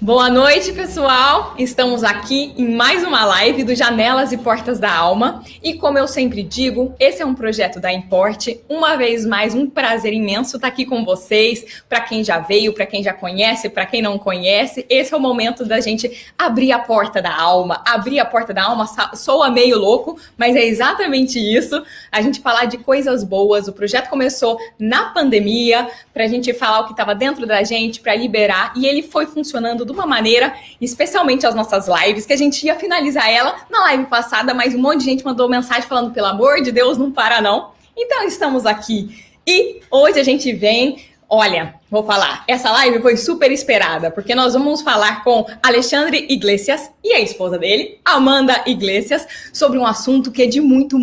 Boa noite, pessoal! Estamos aqui em mais uma live do Janelas e Portas da Alma. E como eu sempre digo, esse é um projeto da Importe. Uma vez mais, um prazer imenso estar aqui com vocês. Para quem já veio, para quem já conhece, para quem não conhece, esse é o momento da gente abrir a porta da alma. Abrir a porta da alma soa meio louco, mas é exatamente isso. A gente falar de coisas boas. O projeto começou na pandemia, para a gente falar o que estava dentro da gente, para liberar. E ele foi funcionando de uma maneira, especialmente as nossas lives, que a gente ia finalizar ela na live passada, mas um monte de gente mandou mensagem falando, pelo amor de Deus, não para não. Então estamos aqui. E hoje a gente vem, olha, vou falar, essa live foi super esperada, porque nós vamos falar com Alexandre Iglesias e a esposa dele, Amanda Iglesias, sobre um assunto que é de muito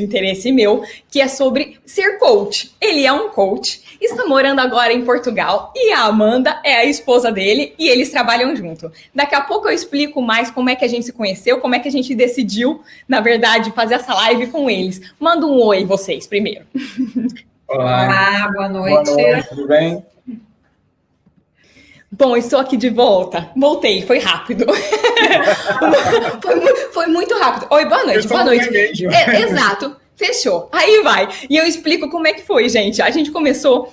interesse meu, que é sobre ser coach. Ele é um coach, está morando agora em Portugal e a Amanda é a esposa dele e eles trabalham junto. Daqui a pouco eu explico mais como é que a gente se conheceu, como é que a gente decidiu, na verdade, fazer essa live com eles. Manda um oi vocês primeiro. Olá, boa noite. Boa noite, tudo bem? Bom, estou aqui de volta. Voltei, foi rápido. foi muito rápido. Oi, boa noite, boa noite. Exato, fechou. Aí vai. E eu explico como é que foi, gente. A gente começou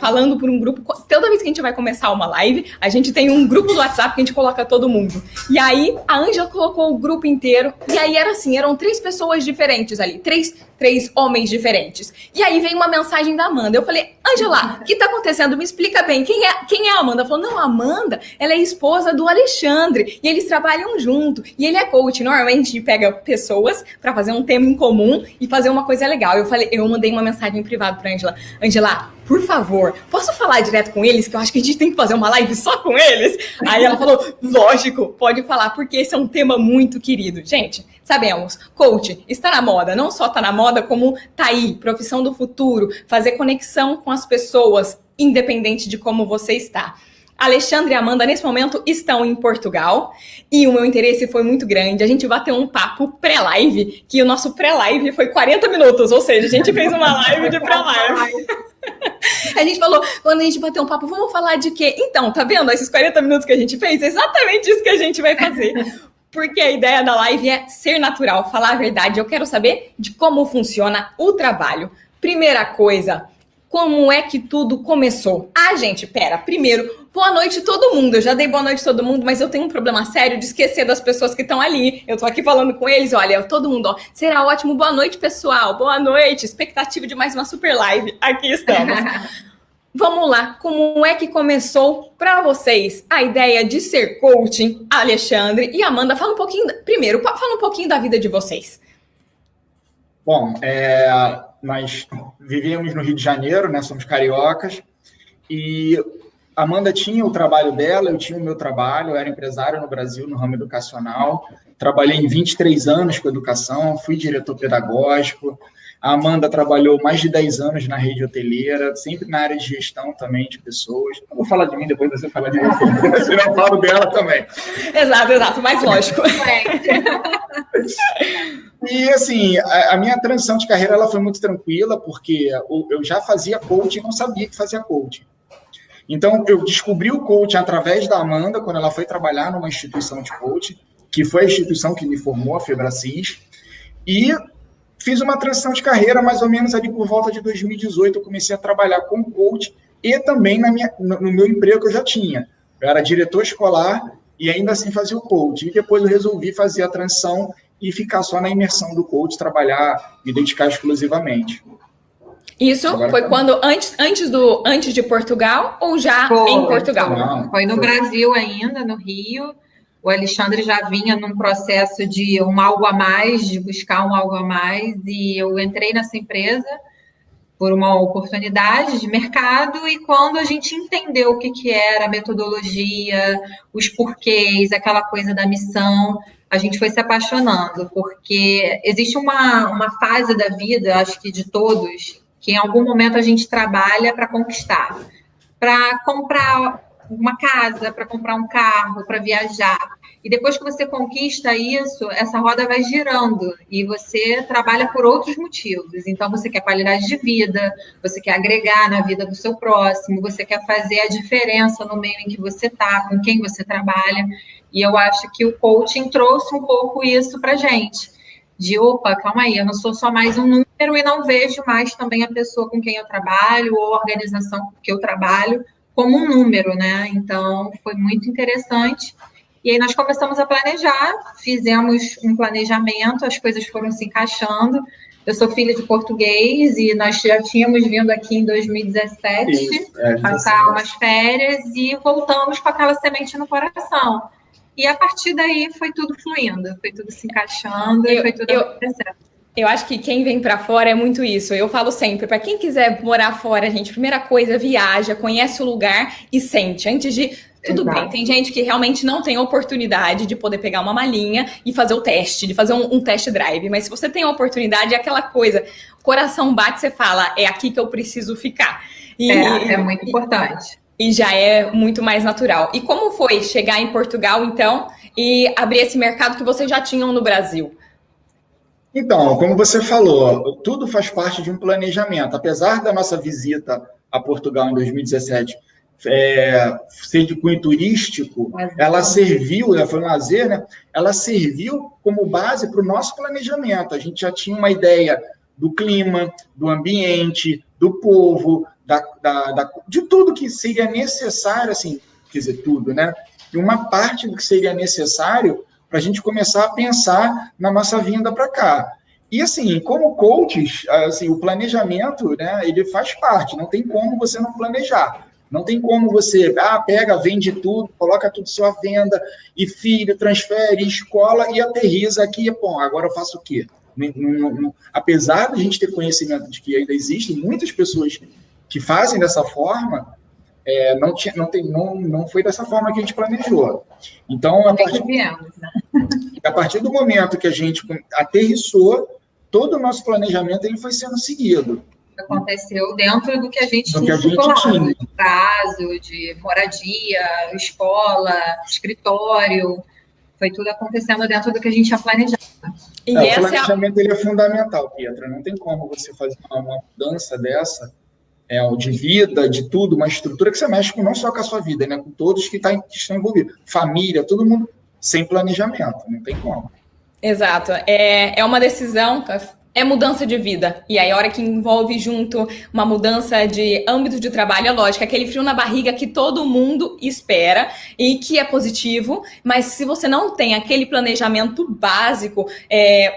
falando por um grupo. Toda vez que a gente vai começar uma live, a gente tem um grupo do WhatsApp que a gente coloca todo mundo. E aí, a Ângela colocou o grupo inteiro. E aí era assim, eram 3 pessoas diferentes ali. Três homens diferentes. E aí veio uma mensagem da Amanda. Eu falei, Ângela, o que tá acontecendo? Me explica bem. Quem é a Amanda? Ela falou, não, a Amanda, ela é esposa do Alexandre. E eles trabalham junto. E ele é coach. Normalmente a gente pega pessoas para fazer um tema em comum e fazer uma coisa legal. Eu mandei uma mensagem em privado pra Ângela. Ângela, por favor, posso falar direto com eles? Que eu acho que a gente tem que fazer uma live só com eles. Aí ela falou, lógico, pode falar, porque esse é um tema muito querido. Gente, sabemos, coach está na moda, não só está na moda, como tá aí, profissão do futuro, fazer conexão com as pessoas, independente de como você está. Alexandre e Amanda, nesse momento, estão em Portugal e o meu interesse foi muito grande. A gente bateu um papo pré-live, que o nosso pré-live foi 40 minutos, ou seja, a gente fez uma live de pré-live. A gente falou, quando a gente bateu um papo, vamos falar de quê? Então, tá vendo? Esses 40 minutos que a gente fez, é exatamente isso que a gente vai fazer. Porque a ideia da live é ser natural, falar a verdade. Eu quero saber de como funciona o trabalho. Primeira coisa, como é que tudo começou? Gente, primeiro, boa noite todo mundo. Eu já dei boa noite todo mundo, mas eu tenho um problema sério de esquecer das pessoas que estão ali. Eu tô aqui falando com eles, olha, todo mundo, será ótimo. Boa noite, pessoal. Boa noite. Expectativa de mais uma super live. Aqui estamos. Vamos lá, como é que começou para vocês a ideia de ser coaching, Alexandre e Amanda? Fala um pouquinho da vida de vocês. Bom, nós vivíamos no Rio de Janeiro, né? Somos cariocas, e a Amanda tinha o trabalho dela, eu tinha o meu trabalho, eu era empresário no Brasil, no ramo educacional, trabalhei em 23 anos com educação, fui diretor pedagógico. A Amanda trabalhou mais de 10 anos na rede hoteleira, sempre na área de gestão também de pessoas. Eu vou falar de mim, depois você fala de você, senão eu falo dela também. Exato, mais lógico. E, assim, a minha transição de carreira ela foi muito tranquila, porque eu já fazia coaching e não sabia que fazia coaching. Então, eu descobri o coaching através da Amanda, quando ela foi trabalhar numa instituição de coaching, que foi a instituição que me formou, a Febracis, e fiz uma transição de carreira, mais ou menos ali por volta de 2018, eu comecei a trabalhar com coach e também no meu emprego que eu já tinha. Eu era diretor escolar e ainda assim fazia o coach. E depois eu resolvi fazer a transição e ficar só na imersão do coach, trabalhar, me dedicar exclusivamente. Isso agora foi quando, antes de Portugal ou já em Portugal? Não, foi no Brasil ainda, no Rio. O Alexandre já vinha num processo de algo a mais, de buscar um algo a mais, e eu entrei nessa empresa por uma oportunidade de mercado, e quando a gente entendeu o que era a metodologia, os porquês, aquela coisa da missão, a gente foi se apaixonando, porque existe uma fase da vida, acho que de todos, que em algum momento a gente trabalha para conquistar, para comprar uma casa, para comprar um carro, para viajar. E depois que você conquista isso, essa roda vai girando e você trabalha por outros motivos. Então, você quer qualidade de vida, você quer agregar na vida do seu próximo, você quer fazer a diferença no meio em que você está, com quem você trabalha. E eu acho que o coaching trouxe um pouco isso para gente. De, opa, calma aí, eu não sou só mais um número e não vejo mais também a pessoa com quem eu trabalho ou a organização que eu trabalho como um número, né? Então, foi muito interessante. E aí nós começamos a planejar, fizemos um planejamento, as coisas foram se encaixando. Eu sou filha de português e nós já tínhamos vindo aqui em 2017 passar umas férias e voltamos com aquela semente no coração. E a partir daí foi tudo fluindo, foi tudo se encaixando, foi tudo acontecendo. Eu acho que quem vem para fora é muito isso. Eu falo sempre, para quem quiser morar fora, gente, primeira coisa, viaja, conhece o lugar e sente. Antes de... Tudo bem, tem gente que realmente não tem oportunidade de poder pegar uma malinha e fazer o teste, de fazer um test drive. Mas se você tem a oportunidade, é aquela coisa, o coração bate, você fala, é aqui que eu preciso ficar. É muito importante. E já é muito mais natural. E como foi chegar em Portugal, então, e abrir esse mercado que vocês já tinham no Brasil? Então, como você falou, tudo faz parte de um planejamento. Apesar da nossa visita a Portugal em 2017 ser de cunho turístico, ela serviu, né, foi um lazer, né, ela serviu como base para o nosso planejamento. A gente já tinha uma ideia do clima, do ambiente, do povo, de tudo que seria necessário, assim, quer dizer, tudo, né? E uma parte do que seria necessário para a gente começar a pensar na nossa vinda para cá. E, assim, como coaches, assim, o planejamento, né, ele faz parte, não tem como você não planejar. Não tem como você, pega, vende tudo, coloca tudo sua venda, e filho, transfere, escola, e aterriza aqui, bom, agora eu faço o quê? Apesar de a gente ter conhecimento de que ainda existem muitas pessoas que fazem dessa forma, não foi dessa forma que a gente planejou. Então, a partir do momento que a gente aterrissou, todo o nosso planejamento ele foi sendo seguido. Aconteceu dentro do que a gente tinha, de prazo, de moradia, escola, escritório, foi tudo acontecendo dentro do que a gente tinha planejado. O planejamento ele é fundamental, Pietra, não tem como você fazer uma mudança dessa, de vida, de tudo, uma estrutura que você mexe não só com a sua vida, né, com todos que estão envolvidos, família, todo mundo, sem planejamento, não tem como. Exato, é uma decisão... É mudança de vida. E aí, a hora que envolve junto uma mudança de âmbito de trabalho, é lógico, aquele frio na barriga que todo mundo espera e que é positivo, mas se você não tem aquele planejamento básico,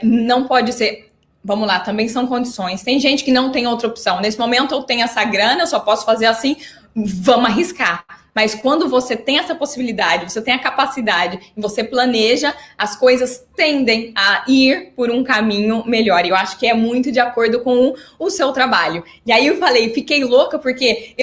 não pode ser... Vamos lá, também são condições. Tem gente que não tem outra opção. Nesse momento eu tenho essa grana, eu só posso fazer assim, vamos arriscar. Mas quando você tem essa possibilidade, você tem a capacidade e você planeja, as coisas tendem a ir por um caminho melhor. E eu acho que é muito de acordo com o seu trabalho. E aí eu fiquei louca porque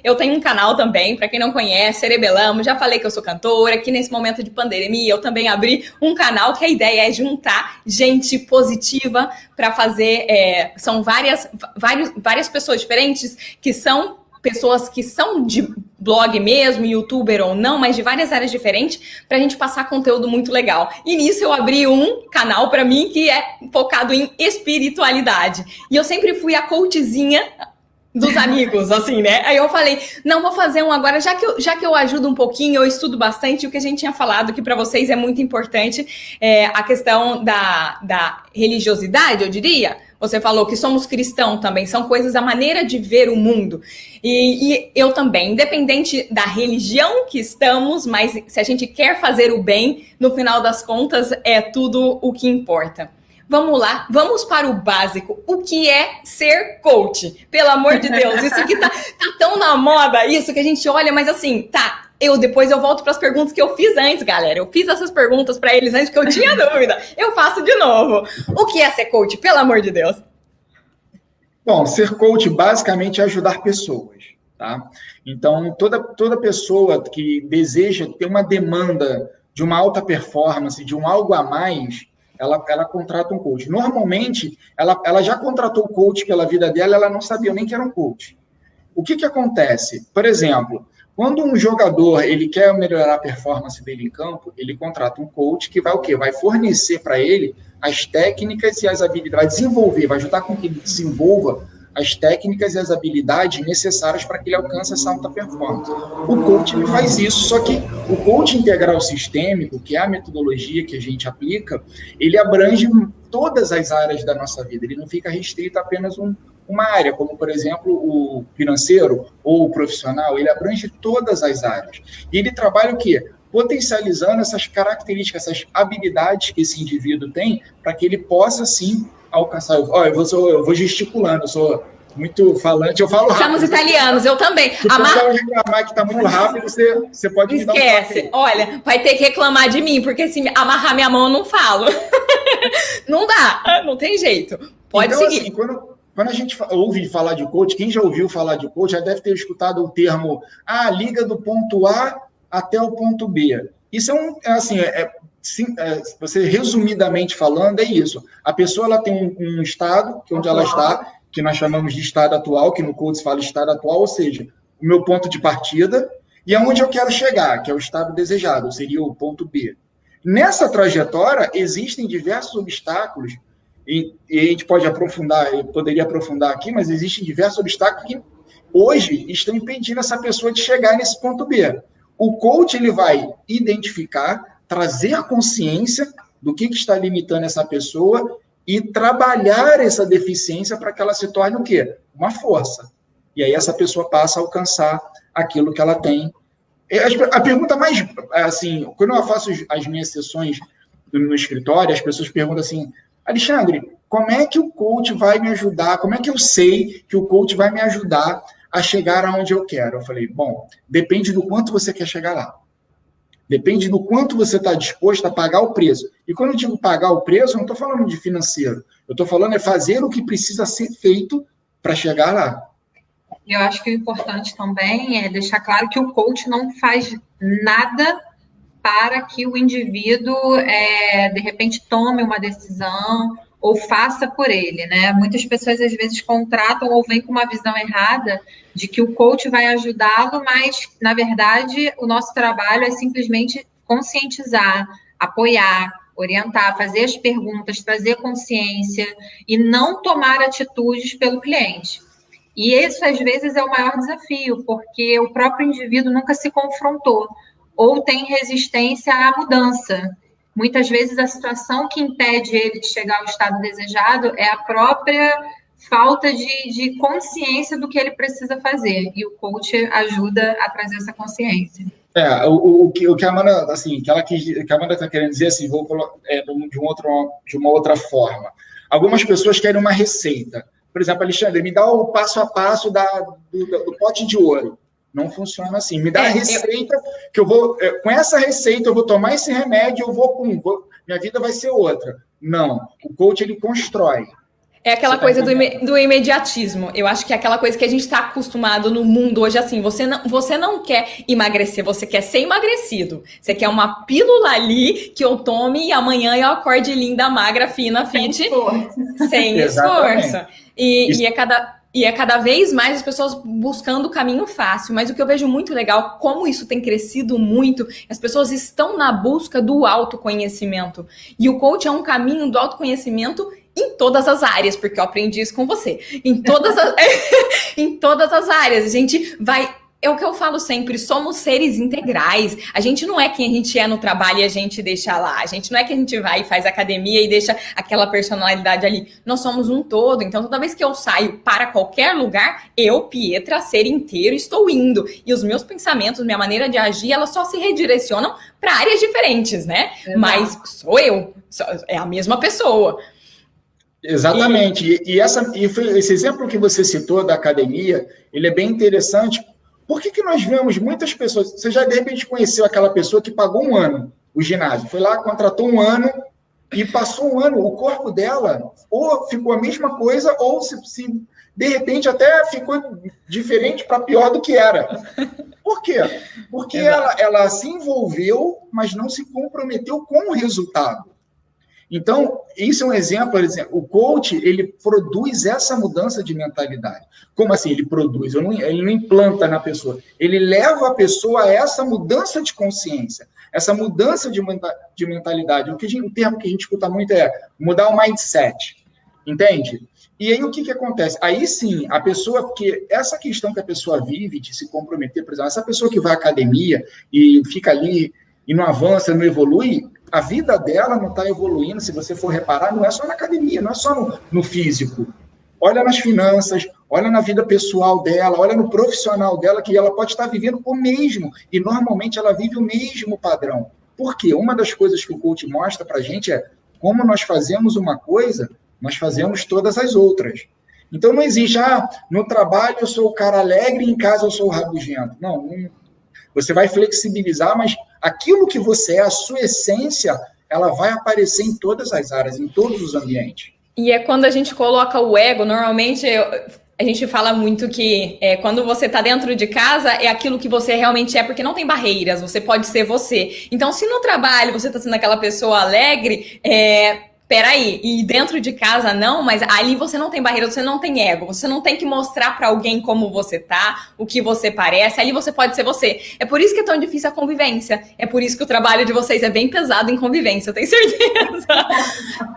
eu tenho um canal também, para quem não conhece, Cerebelamos, já falei que eu sou cantora, que nesse momento de pandemia eu também abri um canal que a ideia é juntar gente positiva para fazer, são várias pessoas diferentes que são pessoas que são de blog mesmo, youtuber ou não, mas de várias áreas diferentes, pra gente passar conteúdo muito legal. E nisso eu abri um canal pra mim que é focado em espiritualidade. E eu sempre fui a coachzinha dos amigos, assim, né? Aí eu falei, não, vou fazer um agora, já que eu ajudo um pouquinho, eu estudo bastante, o que a gente tinha falado que pra vocês é muito importante, a questão da religiosidade, eu diria. Você falou que somos cristãos também, são coisas, a maneira de ver o mundo. E eu também, independente da religião que estamos, mas se a gente quer fazer o bem, no final das contas, é tudo o que importa. Vamos lá, vamos para o básico. O que é ser coach? Pelo amor de Deus, isso que tá tão na moda, isso que a gente olha, mas assim, depois eu volto para as perguntas que eu fiz antes, galera. Eu fiz essas perguntas para eles antes, porque eu tinha dúvida. Eu faço de novo. O que é ser coach, pelo amor de Deus? Bom, ser coach basicamente é ajudar pessoas, tá? Então, toda pessoa que deseja ter uma demanda de uma alta performance, de um algo a mais, ela contrata um coach. Normalmente, ela já contratou o coach pela vida dela, ela não sabia nem que era um coach. O que acontece? Por exemplo, Quando um jogador ele quer melhorar a performance dele em campo, ele contrata um coach que vai o quê? Vai fornecer para ele as técnicas e as habilidades, vai desenvolver, vai ajudar com que ele desenvolva as técnicas e as habilidades necessárias para que ele alcance essa alta performance. O coaching faz isso, só que o coaching integral sistêmico, que é a metodologia que a gente aplica, ele abrange todas as áreas da nossa vida, ele não fica restrito a apenas uma área, como, por exemplo, o financeiro ou o profissional, ele abrange todas as áreas. E ele trabalha o quê? Potencializando essas características, essas habilidades que esse indivíduo tem, para que ele possa, sim, alcançar. Eu vou gesticulando, eu sou muito falante, eu falo rápido. Somos italianos, eu também. Se você reclamar que está muito rápido, você pode me dar um Esquece. Olha, vai ter que reclamar de mim, porque se amarrar minha mão, eu não falo. Não dá, não tem jeito. Pode então, seguir. Assim, quando a gente ouve falar de coach, quem já ouviu falar de coach já deve ter escutado o termo liga do ponto A até o ponto B. Isso você resumidamente falando, é isso. A pessoa ela tem um estado, que é onde ela está, que nós chamamos de estado atual, que no coach se fala estado atual, ou seja, o meu ponto de partida, e aonde eu quero chegar, que é o estado desejado, seria o ponto B. Nessa trajetória, existem diversos obstáculos, e a gente poderia aprofundar aqui, mas existem diversos obstáculos que hoje estão impedindo essa pessoa de chegar nesse ponto B. O coach ele vai identificar, trazer consciência do que está limitando essa pessoa e trabalhar essa deficiência para que ela se torne o quê? Uma força. E aí essa pessoa passa a alcançar aquilo que ela tem. A pergunta mais, assim, quando eu faço as minhas sessões no escritório, as pessoas perguntam assim, Alexandre, como é que o coach vai me ajudar? Como é que eu sei que o coach vai me ajudar a chegar aonde eu quero? Eu falei, bom, depende do quanto você quer chegar lá. Depende do quanto você está disposto a pagar o preço. E quando eu digo pagar o preço, eu não estou falando de financeiro. Eu estou falando fazer o que precisa ser feito para chegar lá. Eu acho que o importante também é deixar claro que o coach não faz nada para que o indivíduo, de repente, tome uma decisão ou faça por ele, né? Muitas pessoas, às vezes, contratam ou vêm com uma visão errada de que o coach vai ajudá-lo, mas, na verdade, o nosso trabalho é simplesmente conscientizar, apoiar, orientar, fazer as perguntas, trazer consciência e não tomar atitudes pelo cliente. E isso, às vezes, é o maior desafio, porque o próprio indivíduo nunca se confrontou ou tem resistência à mudança. Muitas vezes, a situação que impede ele de chegar ao estado desejado é a própria falta de consciência do que ele precisa fazer. E o coach ajuda a trazer essa consciência. O que a Amanda, assim, que a Amanda está querendo dizer, assim, vou colocar de uma outra forma. Algumas pessoas querem uma receita. Por exemplo, Alexandre, me dá o passo a passo do pote de ouro. Não funciona assim. Me dá a receita, que eu vou... com essa receita, eu vou tomar esse remédio, minha vida vai ser outra. Não. O coach, ele constrói. É aquela coisa do imediatismo. Eu acho que é aquela coisa que a gente está acostumado no mundo hoje, assim, você não quer emagrecer, você quer ser emagrecido. Você quer uma pílula ali que eu tome e amanhã eu acorde linda, magra, fina, fit. Sem esforço. E é cada vez mais as pessoas buscando o caminho fácil. Mas o que eu vejo muito legal, como isso tem crescido muito, as pessoas estão na busca do autoconhecimento. E o coach é um caminho do autoconhecimento em todas as áreas, porque eu aprendi isso com você. Em todas as áreas. A gente vai... É o que eu falo sempre, somos seres integrais. A gente não é quem a gente é no trabalho e a gente deixa lá. A gente não é que a gente vai e faz academia e deixa aquela personalidade ali. Nós somos um todo. Então, toda vez que eu saio para qualquer lugar, eu, Pietra, ser inteiro, estou indo. E os meus pensamentos, minha maneira de agir, elas só se redirecionam para áreas diferentes, né? Exato. Mas sou eu. É a mesma pessoa. Exatamente. E esse exemplo que você citou da academia, ele é bem interessante. Por que nós vemos muitas pessoas... Você já, de repente, conheceu aquela pessoa que pagou 1 ano o ginásio. Foi lá, contratou 1 ano e passou 1 ano. O corpo dela ou ficou a mesma coisa ou, se de repente, até ficou diferente para pior do que era. Por quê? Porque ela se envolveu, mas não se comprometeu com o resultado. Então, isso é um exemplo, por exemplo, o coach, ele produz essa mudança de mentalidade. Como assim ele produz? Ele não implanta na pessoa, ele leva a pessoa a essa mudança de consciência, essa mudança de mentalidade. O termo que a gente escuta muito é mudar o mindset, entende? E aí o que acontece? Aí sim, a pessoa, porque essa questão que a pessoa vive de se comprometer, por exemplo, essa pessoa que vai à academia e fica ali e não avança, não evolui, a vida dela não está evoluindo, se você for reparar, não é só na academia, não é só no físico. Olha nas finanças, olha na vida pessoal dela, olha no profissional dela, que ela pode estar vivendo o mesmo, e normalmente ela vive o mesmo padrão. Por quê? Uma das coisas que o coach mostra para a gente é como nós fazemos uma coisa, nós fazemos todas as outras. Então não existe, no trabalho eu sou o cara alegre, em casa eu sou o rabugento. Não, você vai flexibilizar, mas aquilo que você é, a sua essência, ela vai aparecer em todas as áreas, em todos os ambientes. E é quando a gente coloca o ego, normalmente a gente fala muito que quando você está dentro de casa, é aquilo que você realmente é, porque não tem barreiras, você pode ser você. Então, se no trabalho você está sendo aquela pessoa alegre, peraí, e dentro de casa não, mas ali você não tem barreira, você não tem ego, você não tem que mostrar pra alguém como você tá, o que você parece, ali você pode ser você. É por isso que é tão difícil a convivência, é por isso que o trabalho de vocês é bem pesado em convivência, eu tenho certeza.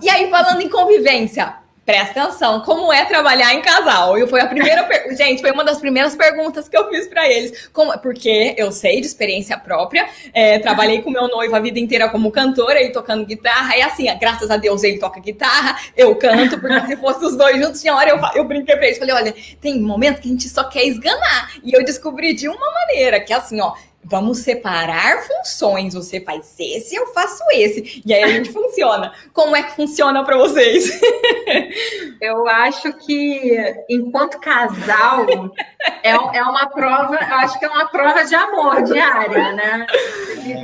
E aí, falando em convivência, presta atenção, como é trabalhar em casal? Foi a primeira gente, foi uma das primeiras perguntas que eu fiz pra eles. Porque eu sei de experiência própria, trabalhei com meu noivo a vida inteira como cantora, ele tocando guitarra, e assim, graças a Deus ele toca guitarra, eu canto, porque se fosse os dois juntos, tinha hora eu brinquei pra eles, falei, olha, tem momentos que a gente só quer esganar, e eu descobri de uma maneira, que assim, ó, vamos separar funções. Você faz esse, eu faço esse. E aí a gente funciona. Como é que funciona para vocês? Eu acho que, enquanto casal, é uma prova, eu acho que é uma prova de amor diária, né?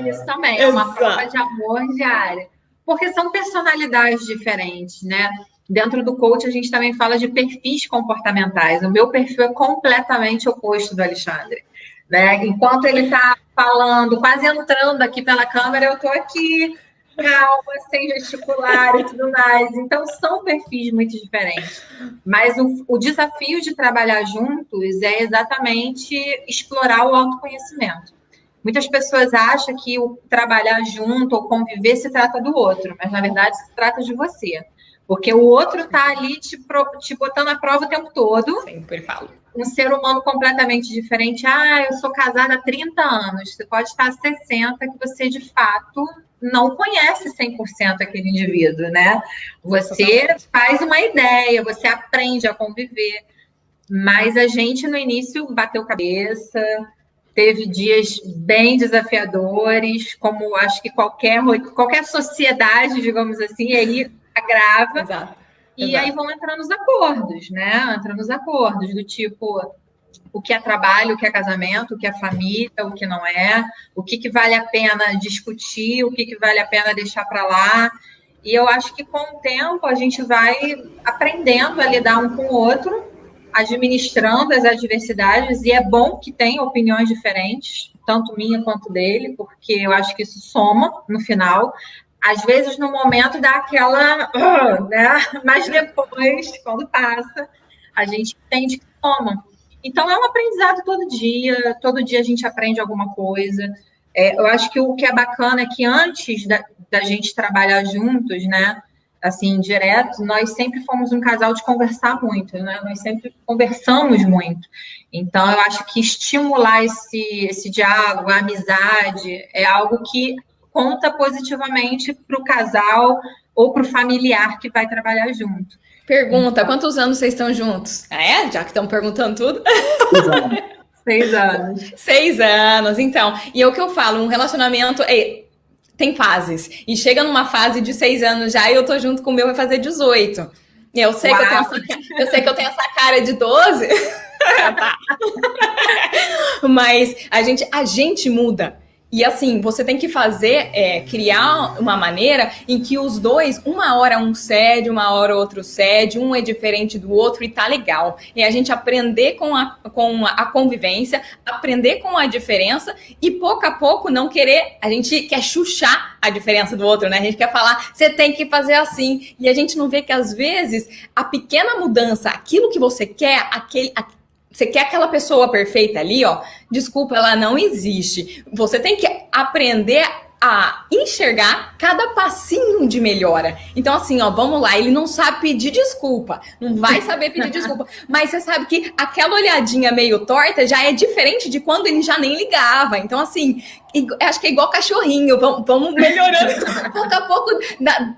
Isso também, é uma prova de amor diária. Porque são personalidades diferentes, né? Dentro do coach, a gente também fala de perfis comportamentais. O meu perfil é completamente oposto do Alexandre. Né? Enquanto ele está falando, quase entrando aqui pela câmera, eu estou aqui, calma, sem gesticular e tudo mais. Então, são perfis muito diferentes. Mas o desafio de trabalhar juntos é exatamente explorar o autoconhecimento. Muitas pessoas acham que o trabalhar junto ou conviver se trata do outro, mas, na verdade, se trata de você. Porque o outro está ali te botando à prova o tempo todo. Sempre falo. Um ser humano completamente diferente. Eu sou casada há 30 anos. Você pode estar há 60, que você, de fato, não conhece 100% aquele indivíduo, né? Você faz uma ideia, você aprende a conviver. Mas a gente, no início, bateu cabeça, teve dias bem desafiadores, como acho que qualquer sociedade, digamos assim, aí agrava. Exato. E aí vão entrando os acordos, né? Entrando os acordos do tipo o que é trabalho, o que é casamento, o que é família, o que não é, o que vale a pena discutir, o que vale a pena deixar para lá. E eu acho que com o tempo a gente vai aprendendo a lidar um com o outro, administrando as adversidades, e é bom que tenha opiniões diferentes, tanto minha quanto dele, porque eu acho que isso soma no final. Às vezes, no momento, dá aquela... né? Mas depois, quando passa, a gente entende que toma. Então, é um aprendizado todo dia a gente aprende alguma coisa. Eu acho que o que é bacana é que antes da gente trabalhar juntos, né, assim, direto, nós sempre fomos um casal de conversar muito, né? Nós sempre conversamos muito. Então, eu acho que estimular esse diálogo, a amizade, é algo que conta positivamente para o casal ou para o familiar que vai trabalhar junto. Pergunta, quantos anos vocês estão juntos? Já que estão perguntando tudo. 6 anos. 6 anos, então. E é o que eu falo, um relacionamento tem fases. E chega numa fase de 6 anos já e eu tô junto com o meu, vai fazer 18. E eu sei, que eu tenho essa cara de 12. Tá. Mas a gente muda. E assim, você tem que fazer, criar uma maneira em que os dois, uma hora um cede, uma hora outro cede, um é diferente do outro e tá legal. E a gente aprender com a convivência, aprender com a diferença e pouco a pouco não querer, a gente quer chuchar a diferença do outro, né? A gente quer falar, você tem que fazer assim. E a gente não vê que às vezes a pequena mudança, aquilo que você quer, você quer aquela pessoa perfeita ali, ó? Desculpa, ela não existe. Você tem que aprender a enxergar cada passinho de melhora. Então, assim, ó, vamos lá, ele não sabe pedir desculpa, não vai saber pedir desculpa, mas você sabe que aquela olhadinha meio torta já é diferente de quando ele já nem ligava. Então, assim, acho que é igual cachorrinho, vamos melhorando. Pouco a pouco,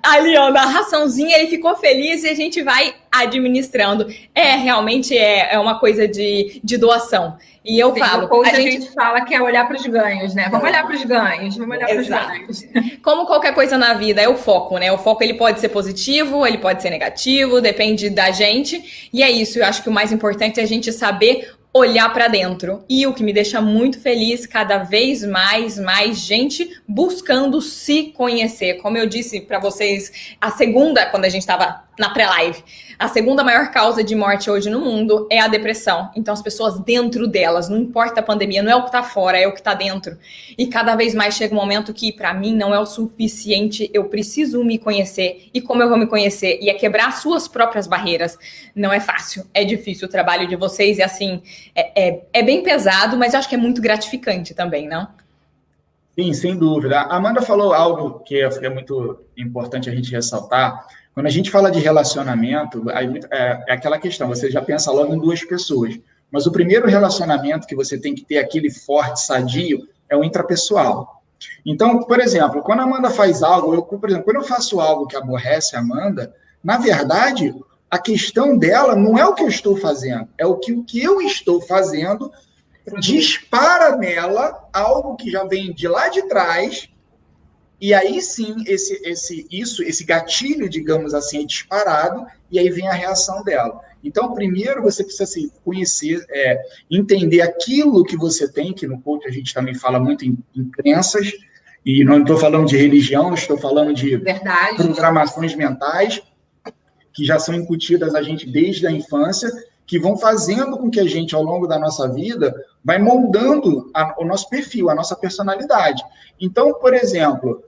ali, ó, na raçãozinha, ele ficou feliz e a gente vai administrando. Realmente é uma coisa de doação. E eu falo... A gente fala que é olhar para os ganhos, né? Vamos olhar para os ganhos, vamos olhar para os ganhos. Como qualquer coisa na vida, é o foco, né? O foco, ele pode ser positivo, ele pode ser negativo, depende da gente. E é isso, eu acho que o mais importante é a gente saber olhar para dentro. E o que me deixa muito feliz, cada vez mais gente buscando se conhecer. Como eu disse para vocês, a segunda, quando a gente estava na pré-live, a segunda maior causa de morte hoje no mundo é a depressão. Então, as pessoas dentro delas, não importa a pandemia, não é o que tá fora, é o que tá dentro. E cada vez mais chega um momento que, para mim, não é o suficiente, eu preciso me conhecer. E como eu vou me conhecer? E é quebrar suas próprias barreiras. Não é fácil, é difícil o trabalho de vocês, e assim, é bem pesado, mas eu acho que é muito gratificante também, não? Sim, sem dúvida. A Amanda falou algo que é muito importante a gente ressaltar. Quando a gente fala de relacionamento, é aquela questão, você já pensa logo em duas pessoas. Mas o primeiro relacionamento que você tem que ter, aquele forte, sadio, é o intrapessoal. Então, por exemplo, quando a Amanda faz algo, por exemplo, quando eu faço algo que aborrece a Amanda, na verdade, a questão dela não é o que eu estou fazendo, é o que eu estou fazendo dispara nela algo que já vem de lá de trás. E aí sim, esse gatilho, digamos assim, é disparado, e aí vem a reação dela. Então, primeiro você precisa se conhecer, entender aquilo que você tem, que no coach a gente também fala muito em crenças, e não estou falando de religião, estou falando de programações mentais, que já são incutidas a gente desde a infância, que vão fazendo com que a gente, ao longo da nossa vida, vai moldando o nosso perfil, a nossa personalidade. Então, por exemplo,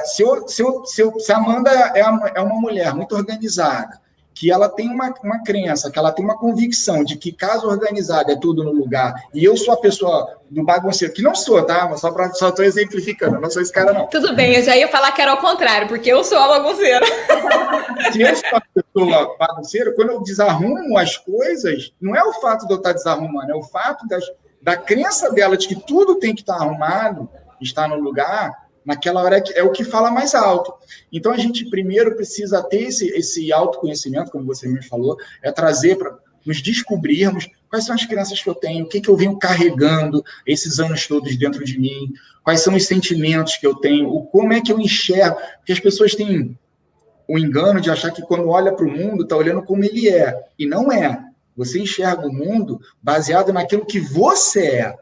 se a Amanda é uma mulher muito organizada, que ela tem uma crença, que ela tem uma convicção de que casa organizada é tudo no lugar, e eu sou a pessoa do bagunceiro, que não sou, tá? Mas só estou exemplificando, eu não sou esse cara, não. Tudo bem, eu já ia falar que era ao contrário, porque eu sou a bagunceira. Se eu sou a pessoa bagunceira, quando eu desarrumo as coisas, não é o fato de eu estar desarrumando, é o fato da crença dela de que tudo tem que estar arrumado, estar no lugar. Naquela hora é o que fala mais alto. Então, a gente primeiro precisa ter esse autoconhecimento, como você me falou, trazer para nos descobrirmos quais são as crenças que eu tenho, o que eu venho carregando esses anos todos dentro de mim, quais são os sentimentos que eu tenho, como é que eu enxergo, porque as pessoas têm o engano de achar que quando olha para o mundo, está olhando como ele é, e não é. Você enxerga o mundo baseado naquilo que você é.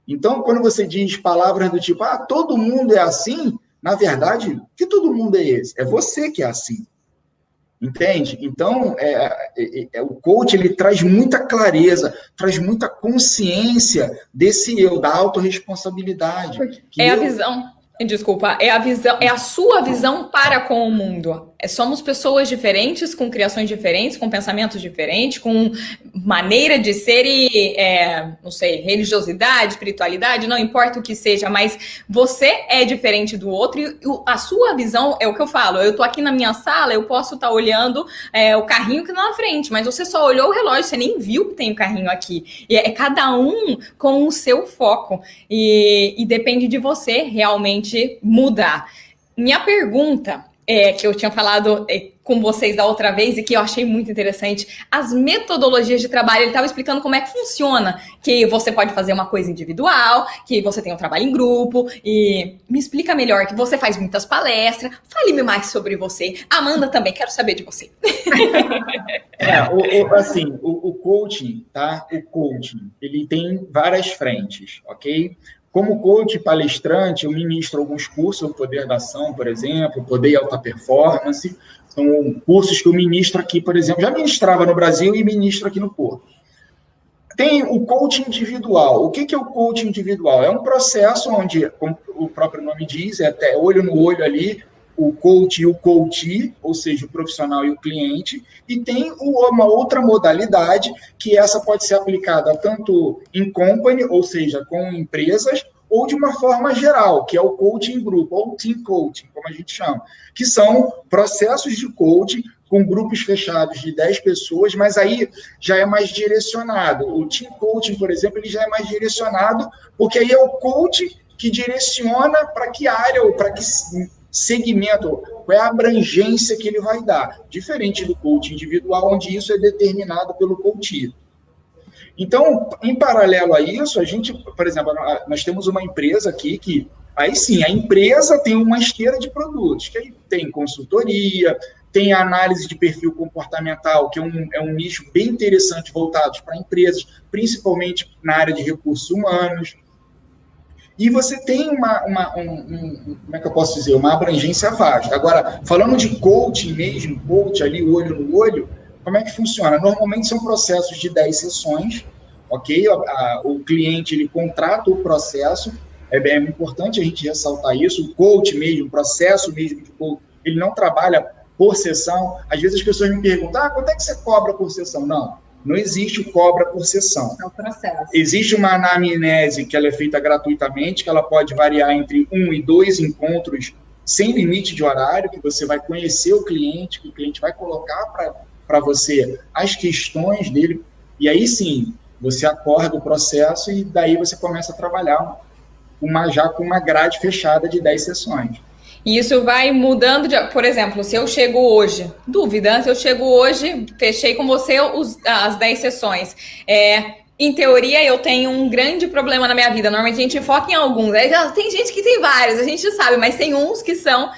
Então, quando você diz palavras do tipo, todo mundo é assim, na verdade, que todo mundo é esse? É você que é assim. Entende? Então, o coach, ele traz muita clareza, traz muita consciência desse eu, da autorresponsabilidade. A visão... Desculpa, é a sua visão para com o mundo. Somos pessoas diferentes, com criações diferentes, com pensamentos diferentes, com maneira de ser e, não sei, religiosidade, espiritualidade, não importa o que seja, mas você é diferente do outro e a sua visão é o que eu falo. Eu tô aqui na minha sala, eu posso estar olhando o carrinho que tá na frente, mas você só olhou o relógio, você nem viu que tem o carrinho aqui. E é cada um com o seu foco e depende de você realmente mudar. Minha pergunta que eu tinha falado com vocês da outra vez e que eu achei muito interessante, as metodologias de trabalho, ele estava explicando como é que funciona, que você pode fazer uma coisa individual, que você tem um trabalho em grupo, e me explica melhor, que você faz muitas palestras, fale-me mais sobre você. Amanda, também quero saber de você. O coaching, tá? O coaching, ele tem várias frentes, ok? Como coach palestrante, eu ministro alguns cursos, o Poder da Ação, por exemplo, Poder e Alta Performance. São cursos que eu ministro aqui, por exemplo. Já ministrava no Brasil e ministro aqui no Porto. Tem o coaching individual. O que é o coaching individual? É um processo onde, como o próprio nome diz, é até olho no olho ali, o coach e o coachee, ou seja, o profissional e o cliente, e tem uma outra modalidade, que essa pode ser aplicada tanto em company, ou seja, com empresas, ou de uma forma geral, que é o coaching group, ou team coaching, como a gente chama, que são processos de coaching com grupos fechados de 10 pessoas, mas aí já é mais direcionado. O team coaching, por exemplo, ele já é mais direcionado, porque aí é o coach que direciona para que área ou para que segmento, qual é a abrangência que ele vai dar, diferente do coaching individual, onde isso é determinado pelo coach. Então, em paralelo a isso, a gente, por exemplo, nós temos uma empresa aqui que, aí sim, a empresa tem uma esteira de produtos, que aí tem consultoria, tem a análise de perfil comportamental, que é um nicho bem interessante voltado para empresas, principalmente na área de recursos humanos. E você tem como é que eu posso dizer, uma abrangência vasta. Agora, falando de coaching mesmo, coach ali, olho no olho, como é que funciona? Normalmente são processos de 10 sessões, ok? O cliente, ele contrata o processo, é bem importante a gente ressaltar isso, o coach mesmo, o processo mesmo de coach, ele não trabalha por sessão. Às vezes as pessoas me perguntam, quanto é que você cobra por sessão? Não existe o cobra por sessão. É o processo. Existe uma anamnese que ela é feita gratuitamente, que ela pode variar entre 1 e 2 encontros sem limite de horário, que você vai conhecer o cliente, que o cliente vai colocar para você as questões dele, e aí sim, você acorda o processo e daí você começa a trabalhar já com uma grade fechada de 10 sessões. E isso vai mudando, por exemplo, se eu chego hoje, se eu chego hoje, fechei com você as 10 sessões, em teoria eu tenho um grande problema na minha vida, normalmente a gente foca em alguns, tem gente que tem vários, a gente sabe, mas tem uns que são,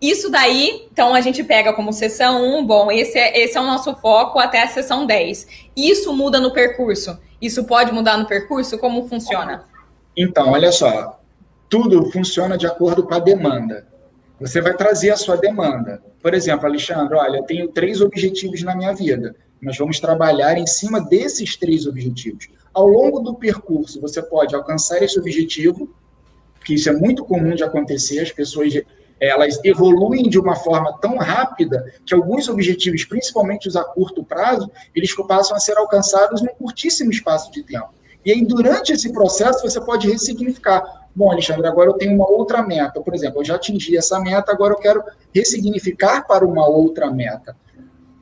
isso daí, então a gente pega como sessão 1, bom, esse é o nosso foco até a sessão 10, isso muda no percurso, isso pode mudar no percurso, como funciona? Então, olha só, tudo funciona de acordo com a demanda. Você vai trazer a sua demanda. Por exemplo, Alexandre, olha, eu tenho 3 objetivos na minha vida. Nós vamos trabalhar em cima desses 3 objetivos. Ao longo do percurso, você pode alcançar esse objetivo, que isso é muito comum de acontecer, as pessoas elas evoluem de uma forma tão rápida que alguns objetivos, principalmente os a curto prazo, eles passam a ser alcançados num curtíssimo espaço de tempo. E aí, durante esse processo, você pode ressignificar. Bom, Alexandre, agora eu tenho uma outra meta. Por exemplo, eu já atingi essa meta, agora eu quero ressignificar para uma outra meta.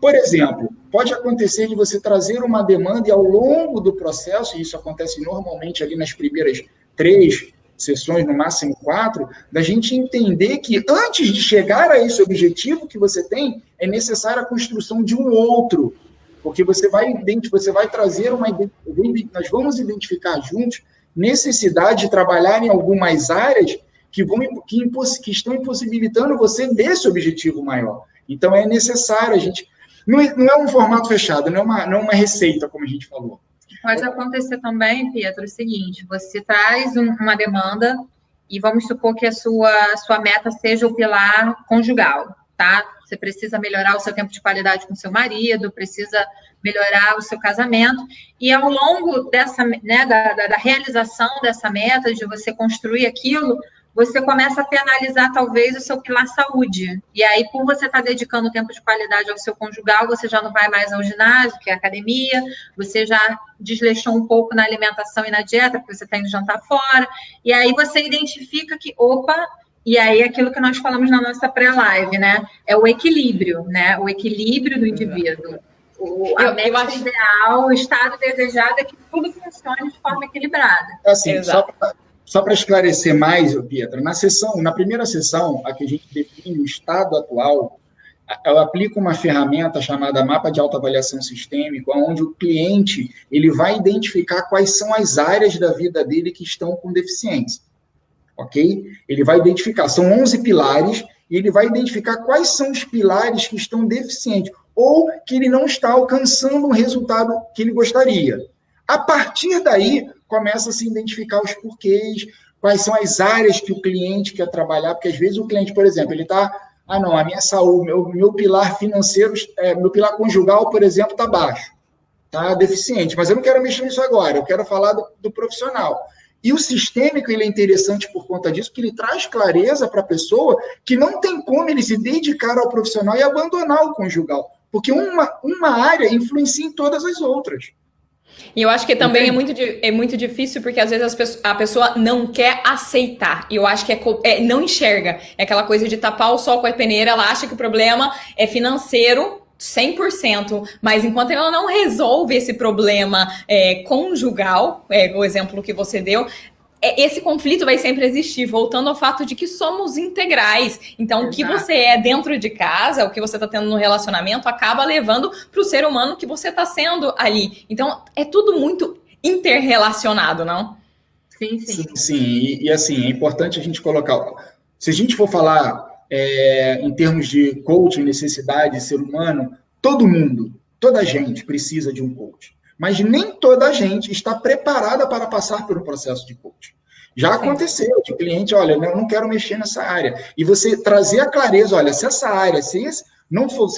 Por exemplo, pode acontecer de você trazer uma demanda e ao longo do processo, e isso acontece normalmente ali nas primeiras 3 sessões, no máximo 4, da gente entender que antes de chegar a esse objetivo que você tem, é necessária a construção de um outro. Porque você vai trazer nós vamos identificar juntos necessidade de trabalhar em algumas áreas que estão impossibilitando você desse objetivo maior. Então, é necessário a gente... Não é um formato fechado, não é uma receita, como a gente falou. Pode acontecer também, Pietro, o seguinte, você traz uma demanda e vamos supor que a sua meta seja o pilar conjugal, tá? Você precisa melhorar o seu tempo de qualidade com seu marido, precisa melhorar o seu casamento, e ao longo dessa, né, da realização dessa meta, de você construir aquilo, você começa a penalizar, talvez, o seu pilar saúde. E aí, por você estar dedicando tempo de qualidade ao seu conjugal, você já não vai mais ao ginásio, que é a academia, você já desleixou um pouco na alimentação e na dieta, porque você está indo jantar fora, e aí você identifica que, e aí aquilo que nós falamos na nossa pré-live, né? É o equilíbrio, né? O equilíbrio do indivíduo. A meta ideal, o estado desejado é que tudo funcione de forma equilibrada. Assim, só para esclarecer mais, Pietra, na primeira sessão, a que a gente define o estado atual, eu aplico uma ferramenta chamada mapa de autoavaliação sistêmico, onde o cliente ele vai identificar quais são as áreas da vida dele que estão com deficiência. Ok? Ele vai identificar, são 11 pilares, e ele vai identificar quais são os pilares que estão deficientes, ou que ele não está alcançando o resultado que ele gostaria. A partir daí, começa a se identificar os porquês, quais são as áreas que o cliente quer trabalhar, porque às vezes o cliente, por exemplo, ele está, não, a minha saúde, meu pilar financeiro, meu pilar conjugal, por exemplo, está baixo, está deficiente, mas eu não quero mexer nisso agora, eu quero falar do profissional. E o sistêmico, ele é interessante por conta disso, porque ele traz clareza para a pessoa que não tem como ele se dedicar ao profissional e abandonar o conjugal, porque uma área influencia em todas as outras. E eu acho que também é muito difícil, porque às vezes a pessoa não quer aceitar. E eu acho que não enxerga. É aquela coisa de tapar o sol com a peneira, ela acha que o problema é financeiro, 100%, mas enquanto ela não resolve esse problema conjugal, o exemplo que você deu, esse conflito vai sempre existir, voltando ao fato de que somos integrais. Então, Exato. O que você é dentro de casa, o que você está tendo no relacionamento, acaba levando para o ser humano que você está sendo ali. Então, é tudo muito interrelacionado, não? Sim, sim. Sim. E assim, é importante a gente colocar... Se a gente for falar em termos de coaching, necessidade, ser humano, todo mundo, toda gente precisa de um coach. Mas nem toda a gente está preparada para passar por um processo de coaching. Já aconteceu de cliente, olha, eu não quero mexer nessa área. E você trazer a clareza, olha, se essa área, se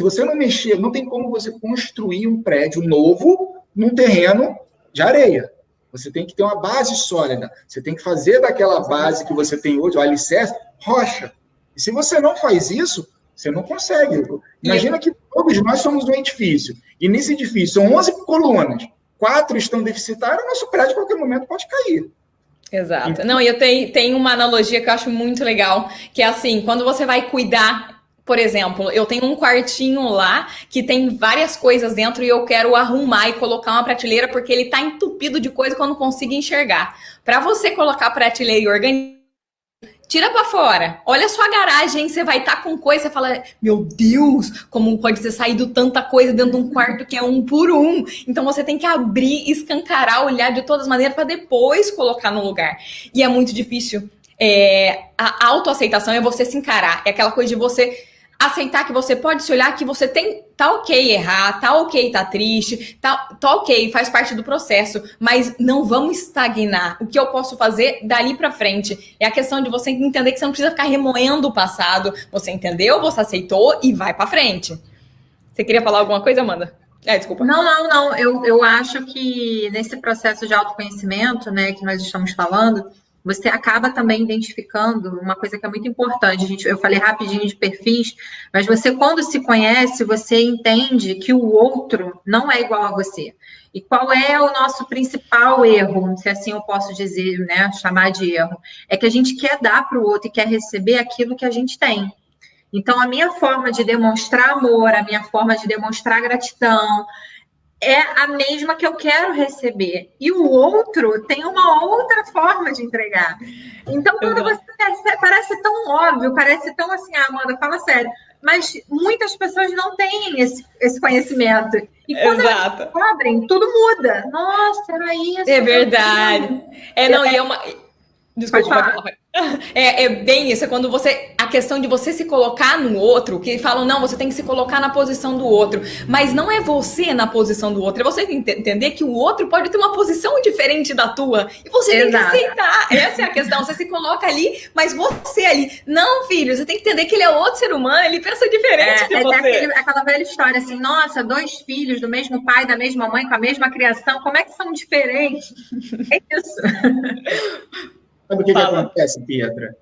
você não mexer, não tem como você construir um prédio novo num terreno de areia. Você tem que ter uma base sólida. Você tem que fazer daquela base que você tem hoje, o alicerce, rocha. E se você não faz isso, você não consegue. Imagina que todos nós somos um edifício. E nesse edifício são 11 colunas. 4 estão deficitárias, o nosso prédio, a qualquer momento, pode cair. Exato. Então, não, e eu tenho uma analogia que eu acho muito legal, que é assim, quando você vai cuidar, por exemplo, eu tenho um quartinho lá que tem várias coisas dentro e eu quero arrumar e colocar uma prateleira porque ele tá entupido de coisa que eu não consigo enxergar. Para você colocar a prateleira e organizar, tira pra fora. Olha a sua garagem, você vai estar com coisa, você fala, meu Deus, como pode ter saído tanta coisa dentro de um quarto que é 1 por 1. Então você tem que abrir, escancarar, olhar de todas as maneiras para depois colocar no lugar. E é muito difícil. A autoaceitação é você se encarar. É aquela coisa de você aceitar que você pode se olhar, que você tá ok errar, tá ok tá triste, tá ok, faz parte do processo, mas não vamos estagnar. O que eu posso fazer dali pra frente? É a questão de você entender que você não precisa ficar remoendo o passado. Você entendeu, você aceitou e vai pra frente. Você queria falar alguma coisa, Amanda? Desculpa. Não. Eu acho que nesse processo de autoconhecimento, né, que nós estamos falando, você acaba também identificando uma coisa que é muito importante. Eu falei rapidinho de perfis, mas você, quando se conhece, você entende que o outro não é igual a você. E qual é o nosso principal erro, se assim eu posso dizer, né, chamar de erro? É que a gente quer dar para o outro e quer receber aquilo que a gente tem. Então, a minha forma de demonstrar amor, a minha forma de demonstrar gratidão, é a mesma que eu quero receber. E o outro tem uma outra forma de entregar. Então, quando você percebe, parece tão óbvio, parece tão assim, Amanda, fala sério. Mas muitas pessoas não têm esse conhecimento. E quando elas descobrem, tudo muda. Nossa, era isso. É verdade. Desculpa, pode falar. É bem isso, é quando a questão de você se colocar no outro, que falam, não, você tem que se colocar na posição do outro, mas não é você na posição do outro, é você entender que o outro pode ter uma posição diferente da tua, e você tem que aceitar, essa é a questão, você se coloca ali, mas você ali, não, filho, você tem que entender que ele é outro ser humano, ele pensa diferente de você. Aquela velha história assim, nossa, 2 filhos do mesmo pai, da mesma mãe, com a mesma criação, como é que são diferentes? É isso. Sabe o que acontece, Pietra?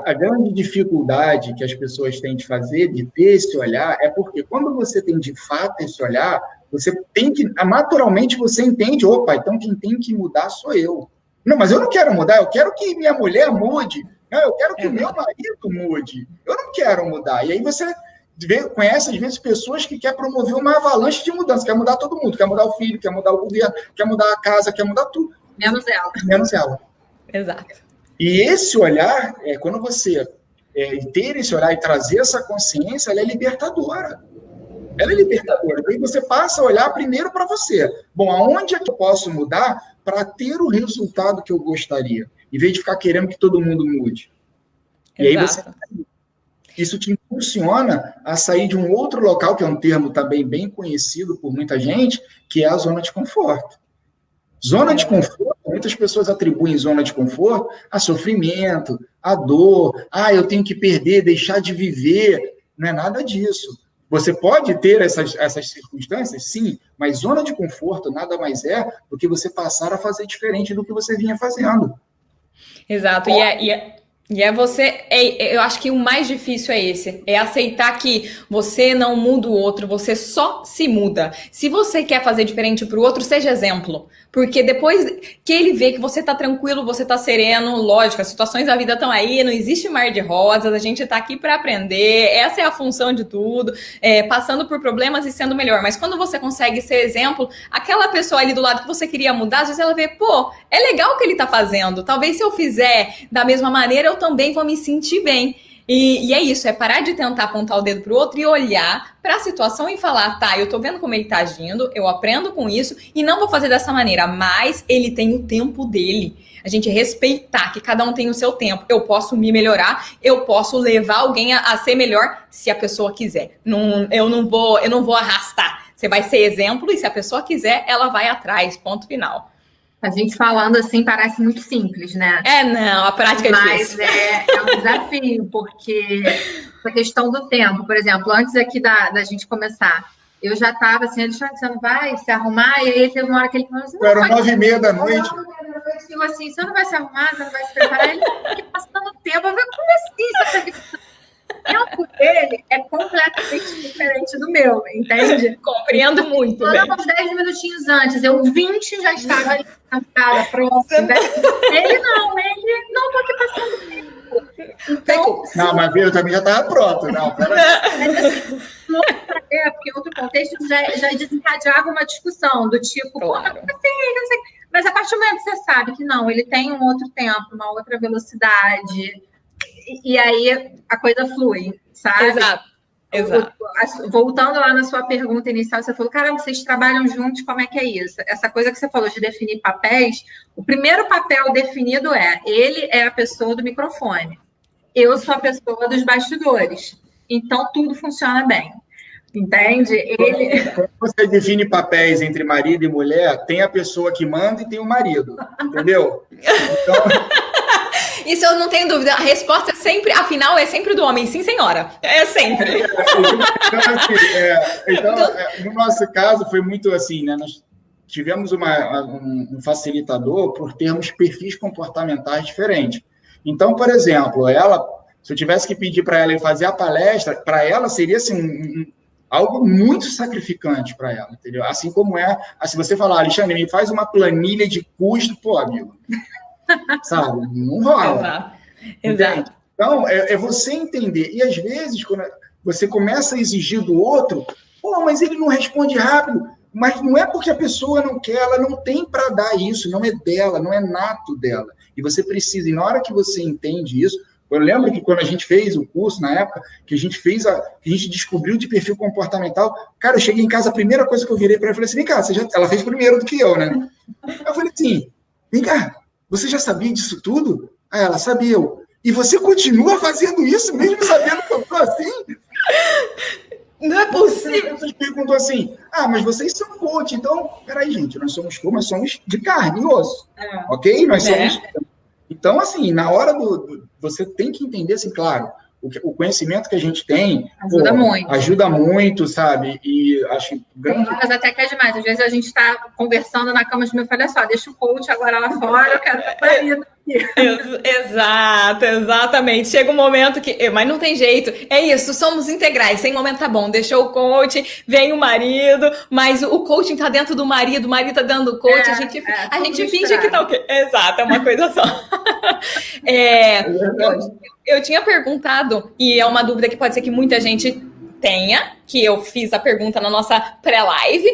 A grande dificuldade que as pessoas têm de fazer, de ter esse olhar, é porque quando você tem de fato esse olhar, você tem que, naturalmente você entende, opa, então quem tem que mudar sou eu. Não, mas eu não quero mudar, eu quero que minha mulher mude, não, eu quero que o meu marido mude, eu não quero mudar. E aí você conhece, às vezes, pessoas que querem promover uma avalanche de mudança, quer mudar todo mundo, quer mudar o filho, quer mudar o governo, quer mudar a casa, quer mudar tudo. Menos ela. Exato. E esse olhar, quando você ter esse olhar e trazer essa consciência, ela é libertadora. Ela é libertadora. Então você passa a olhar primeiro para você. Bom, aonde é que eu posso mudar para ter o resultado que eu gostaria? Em vez de ficar querendo que todo mundo mude. E aí isso te impulsiona a sair de um outro local, que é um termo também bem conhecido por muita gente, que é a zona de conforto. Zona de conforto, muitas pessoas atribuem zona de conforto a sofrimento, a dor, eu tenho que perder, deixar de viver. Não é nada disso. Você pode ter essas circunstâncias, sim, mas zona de conforto nada mais é do que você passar a fazer diferente do que você vinha fazendo. Exato, eu acho que o mais difícil é esse, é aceitar que você não muda o outro, você só se muda. Se você quer fazer diferente pro outro, seja exemplo, porque depois que ele vê que você tá tranquilo, você tá sereno, lógico, as situações da vida estão aí, não existe mar de rosas, a gente tá aqui para aprender, essa é a função de tudo, passando por problemas e sendo melhor, mas quando você consegue ser exemplo, aquela pessoa ali do lado que você queria mudar, às vezes ela vê, pô, é legal o que ele tá fazendo, talvez se eu fizer da mesma maneira, eu também vou me sentir bem. E é isso, é parar de tentar apontar o dedo pro outro e olhar para a situação e falar, tá, eu tô vendo como ele tá agindo, eu aprendo com isso e não vou fazer dessa maneira, mas ele tem o tempo dele. A gente respeitar que cada um tem o seu tempo. Eu posso me melhorar, eu posso levar alguém a ser melhor se a pessoa quiser. Eu não vou arrastar. Você vai ser exemplo e se a pessoa quiser, ela vai atrás, ponto final. A gente falando assim parece muito simples, né? Não, a prática é difícil. Mas é um desafio, porque a questão do tempo, por exemplo, antes aqui da gente começar, eu já estava assim, Alexandre, você não vai se arrumar? E aí teve uma hora que ele falou assim... Era 9h30 da noite. Eu assim, você não vai se arrumar, você não vai se preparar? Ele fica passando tempo, eu falei, como assim? O tempo dele é completamente diferente do meu, entende? Compreendo muito. Uns 10 minutinhos antes, eu 20 já estava ali sentada, pronta. Ele não tô aqui passando tempo. Então, não, mas eu também já estava pronto. Não, porque em outro contexto já desencadeava uma discussão do tipo, claro. Não sei. Mas a partir do momento que você sabe que não, ele tem um outro tempo, uma outra velocidade, e aí a coisa flui, sabe? Exato. Voltando lá na sua pergunta inicial, você falou, caramba, vocês trabalham juntos, como é que é isso? Essa coisa que você falou de definir papéis, o primeiro papel definido ele é a pessoa do microfone, eu sou a pessoa dos bastidores, então tudo funciona bem, entende? Quando você define papéis entre marido e mulher, tem a pessoa que manda e tem o marido, entendeu? Então... Isso eu não tenho dúvida. A resposta é sempre, afinal, é sempre do homem. Sim, senhora. É sempre. No nosso caso, foi muito assim, né? Nós tivemos um facilitador por termos perfis comportamentais diferentes. Então, por exemplo, se eu tivesse que pedir para ela ir fazer a palestra, para ela seria assim, algo muito sacrificante para ela, entendeu? Assim como se você falar, Alexandre, me faz uma planilha de custo, pô, amigo... Sabe? Não rola. Exato. Então, é você entender. E, às vezes, quando você começa a exigir do outro, mas ele não responde rápido. Mas não é porque a pessoa não quer, ela não tem para dar isso, não é dela, não é nato dela. E você precisa, e na hora que você entende isso, eu lembro que quando a gente fez o curso, na época, que a gente fez, que a gente descobriu de perfil comportamental, cara, eu cheguei em casa, a primeira coisa que eu virei para ela, eu falei assim, vem cá, ela fez primeiro do que eu, né? Eu falei assim, vem cá, você já sabia disso tudo? Aí ela, sabia. E você continua fazendo isso mesmo sabendo que eu sou assim? Não é possível. Você perguntou assim, mas vocês são coach, então, peraí, gente, nós somos coach, mas somos de carne e osso, ok? Nós somos... Então, assim, na hora você tem que entender, assim, claro, o conhecimento que a gente tem ajuda muito, sabe? E acho grande. Mas até que é demais. Às vezes a gente está conversando na cama de meu filho, olha só, deixa o coach agora lá fora, eu quero estar marido aqui. Exatamente. Chega um momento que. Mas não tem jeito. É isso, somos integrais. Sem momento tá bom. Deixou o coach, vem o marido, mas o coaching tá dentro do marido, o marido tá dentro do coach, a gente finge que tá o quê? Exato, é uma coisa só. Eu tinha perguntado, e é uma dúvida que pode ser que muita gente tenha, que eu fiz a pergunta na nossa pré-live,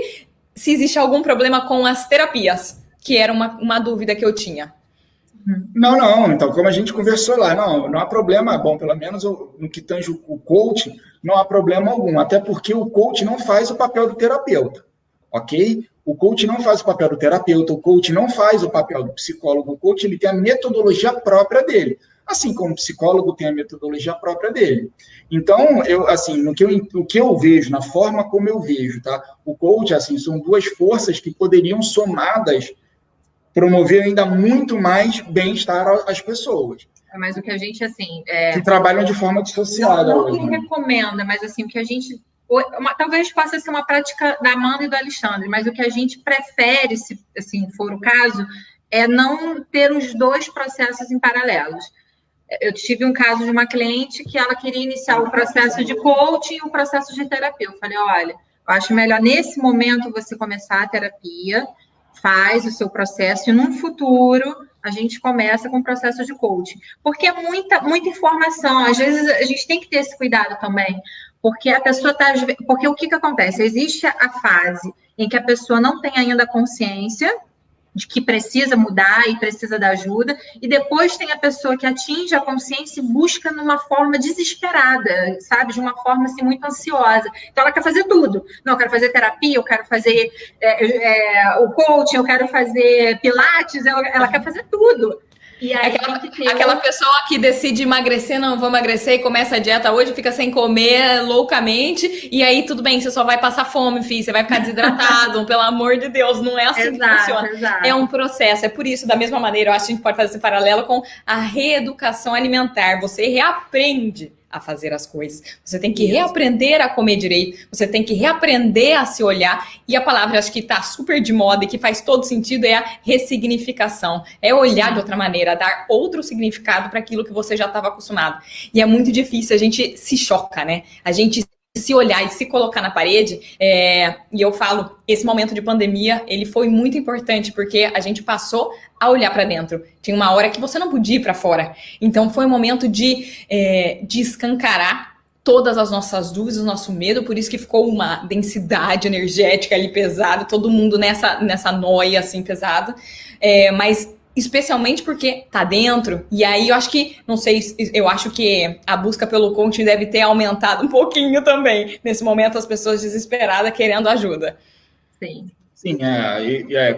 se existe algum problema com as terapias, que era uma dúvida que eu tinha. Não. Então, como a gente conversou lá, não há problema. Bom, pelo menos no que tange o coach, não há problema algum. Até porque o coach não faz o papel do terapeuta, ok? O coach não faz o papel do terapeuta, o coach não faz o papel do psicólogo. O coach ele tem a metodologia própria dele. Assim como o psicólogo tem a metodologia própria dele. Então, o que eu vejo, na forma como eu vejo, tá? O coach, assim, são duas forças que poderiam somadas promover ainda muito mais bem-estar às pessoas. Mas o que a gente, assim... que trabalham de forma dissociada. Não que recomenda, mas assim, o que a gente... talvez possa ser uma prática da Amanda e do Alexandre, mas o que a gente prefere, se assim for o caso, é não ter os dois processos em paralelos. Eu tive um caso de uma cliente que ela queria iniciar o processo de coaching e o processo de terapia. Eu falei, olha, eu acho melhor nesse momento você começar a terapia, faz o seu processo e num futuro a gente começa com o processo de coaching. Porque é muita informação. Às vezes a gente tem que ter esse cuidado também, porque a pessoa está... Porque o que acontece? Existe a fase em que a pessoa não tem ainda consciência de que precisa mudar e precisa da ajuda, e depois tem a pessoa que atinge a consciência e busca numa forma desesperada, sabe? De uma forma, assim, muito ansiosa. Então, ela quer fazer tudo. Não, eu quero fazer terapia, eu quero fazer o coaching, eu quero fazer pilates, ela quer fazer tudo. E aí, aquela pessoa que decide emagrecer, não vou emagrecer, e começa a dieta hoje, fica sem comer loucamente, e aí tudo bem, você só vai passar fome, filho, você vai ficar desidratado, pelo amor de Deus, não é assim que funciona. Exato. É um processo, é por isso, da mesma maneira, eu acho que a gente pode fazer esse paralelo com a reeducação alimentar, você reaprende a fazer as coisas. Você tem que reaprender a comer direito, você tem que reaprender a se olhar, e a palavra, acho que está super de moda e que faz todo sentido, é a ressignificação. É olhar de outra maneira, dar outro significado para aquilo que você já estava acostumado. E é muito difícil, a gente se choca, né? A gente se olhar e se colocar na parede, e eu falo, esse momento de pandemia, ele foi muito importante, porque a gente passou a olhar para dentro. Tinha uma hora que você não podia ir para fora. Então, foi um momento de escancarar todas as nossas dúvidas, o nosso medo, por isso que ficou uma densidade energética ali pesada, todo mundo nessa noia, assim, pesada. Mas especialmente porque tá dentro, e aí eu acho que, não sei, eu acho que a busca pelo coaching deve ter aumentado um pouquinho também, nesse momento as pessoas desesperadas querendo ajuda. Sim,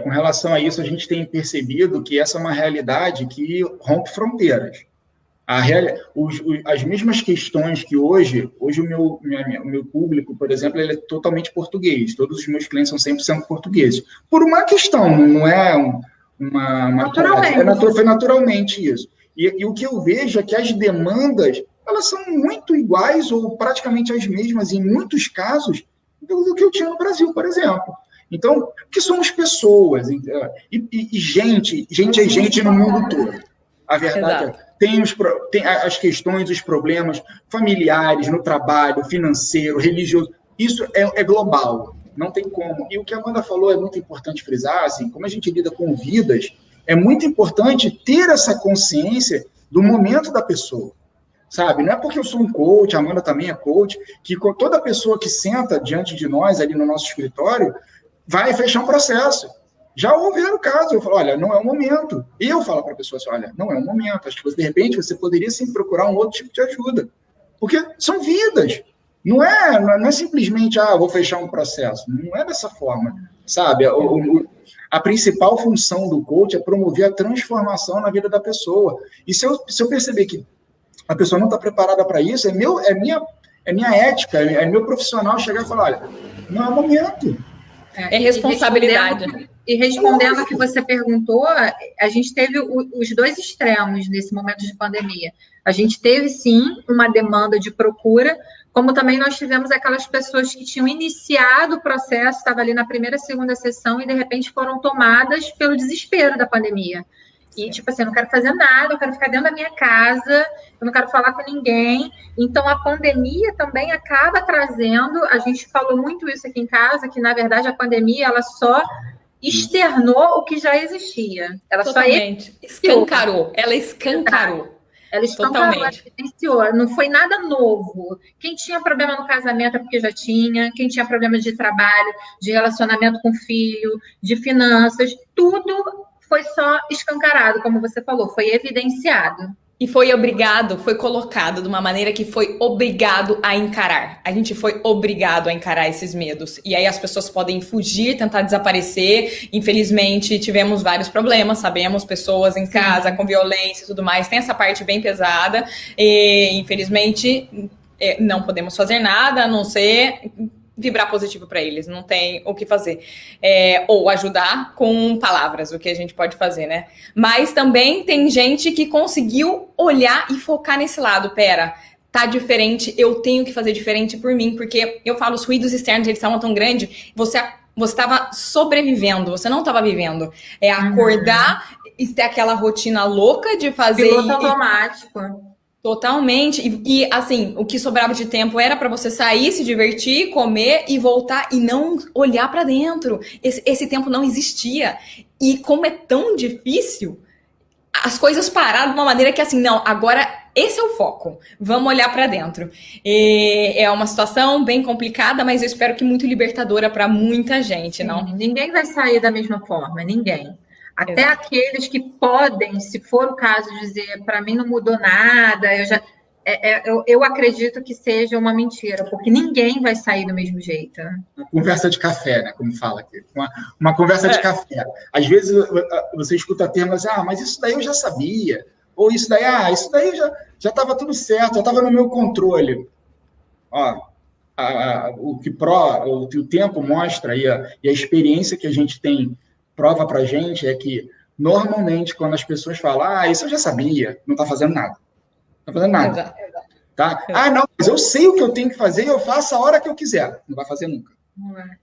com relação a isso, a gente tem percebido que essa é uma realidade que rompe fronteiras. As mesmas questões que hoje o meu público, por exemplo, ele é totalmente português, todos os meus clientes são 100% portugueses, por uma questão, não é foi naturalmente isso. E o que eu vejo é que as demandas, elas são muito iguais ou praticamente as mesmas, em muitos casos, do que eu tinha no Brasil, por exemplo. Então, que somos pessoas, e gente é gente no mundo todo. A verdade tem as questões, os problemas familiares, no trabalho, financeiro, religioso, isso é global. Não tem como. E o que a Amanda falou é muito importante frisar, assim, como a gente lida com vidas, é muito importante ter essa consciência do momento da pessoa, sabe? Não é porque eu sou um coach, a Amanda também é coach, que toda pessoa que senta diante de nós ali no nosso escritório vai fechar um processo. Já houveram casos, eu falo, olha, não é o momento. E eu falo para a pessoa assim, olha, não é o momento, acho que de repente você poderia sim procurar um outro tipo de ajuda. Porque são vidas. Não é simplesmente, vou fechar um processo. Não é dessa forma, sabe? A principal função do coach é promover a transformação na vida da pessoa. E se eu perceber que a pessoa não está preparada para isso, é minha ética, é meu profissional chegar e falar, olha, não é o momento. É responsabilidade. E respondendo ao que você perguntou, a gente teve os dois extremos nesse momento de pandemia. A gente teve, sim, uma demanda de procura, como também nós tivemos aquelas pessoas que tinham iniciado o processo, estava ali na primeira, segunda sessão, e de repente foram tomadas pelo desespero da pandemia. E, tipo assim, eu não quero fazer nada, eu quero ficar dentro da minha casa, eu não quero falar com ninguém. Então, a pandemia também acaba trazendo, a gente falou muito isso aqui em casa, que, na verdade, a pandemia, ela só externou o que já existia. Ela totalmente. Escancarou. Ela escancarou. Ela escancarou, ela evidenciou. Não foi nada novo. Quem tinha problema no casamento é porque já tinha. Quem tinha problema de trabalho, de relacionamento com filho, de finanças, tudo foi só escancarado, como você falou, foi evidenciado. E foi colocado de uma maneira que foi obrigado a encarar. A gente foi obrigado a encarar esses medos. E aí as pessoas podem fugir, tentar desaparecer. Infelizmente, tivemos vários problemas, sabemos, pessoas em casa com violência e tudo mais. Tem essa parte bem pesada. E, infelizmente, não podemos fazer nada, a não ser vibrar positivo para eles, não tem o que fazer. Ou ajudar com palavras, o que a gente pode fazer, né? Mas também tem gente que conseguiu olhar e focar nesse lado. Pera, tá diferente, eu tenho que fazer diferente por mim, porque eu falo, os ruídos externos, eles estavam tão grandes, você estava sobrevivendo, você não estava vivendo. Acordar e ter aquela rotina louca de fazer... Piloto automático. Totalmente. E assim, o que sobrava de tempo era para você sair, se divertir, comer e voltar e não olhar para dentro. Esse tempo não existia. E como é tão difícil, as coisas pararam de uma maneira que assim, não, agora esse é o foco. Vamos olhar para dentro. É uma situação bem complicada, mas eu espero que muito libertadora para muita gente, não? Ninguém vai sair da mesma forma, ninguém. Até aqueles que podem, se for o caso, dizer, para mim não mudou nada, eu acredito que seja uma mentira, porque ninguém vai sair do mesmo jeito. Uma conversa de café, né? Como fala aqui. Uma conversa de café. Às vezes você escuta termos assim, mas isso daí eu já sabia. Ou isso daí já estava tudo certo, já estava no meu controle. Ó, o que o tempo mostra e a experiência que a gente tem prova pra gente é que, normalmente, quando as pessoas falam, isso eu já sabia, não está fazendo nada. Não está fazendo nada. Tá? Não, mas eu sei o que eu tenho que fazer e eu faço a hora que eu quiser. Não vai fazer nunca. Não é.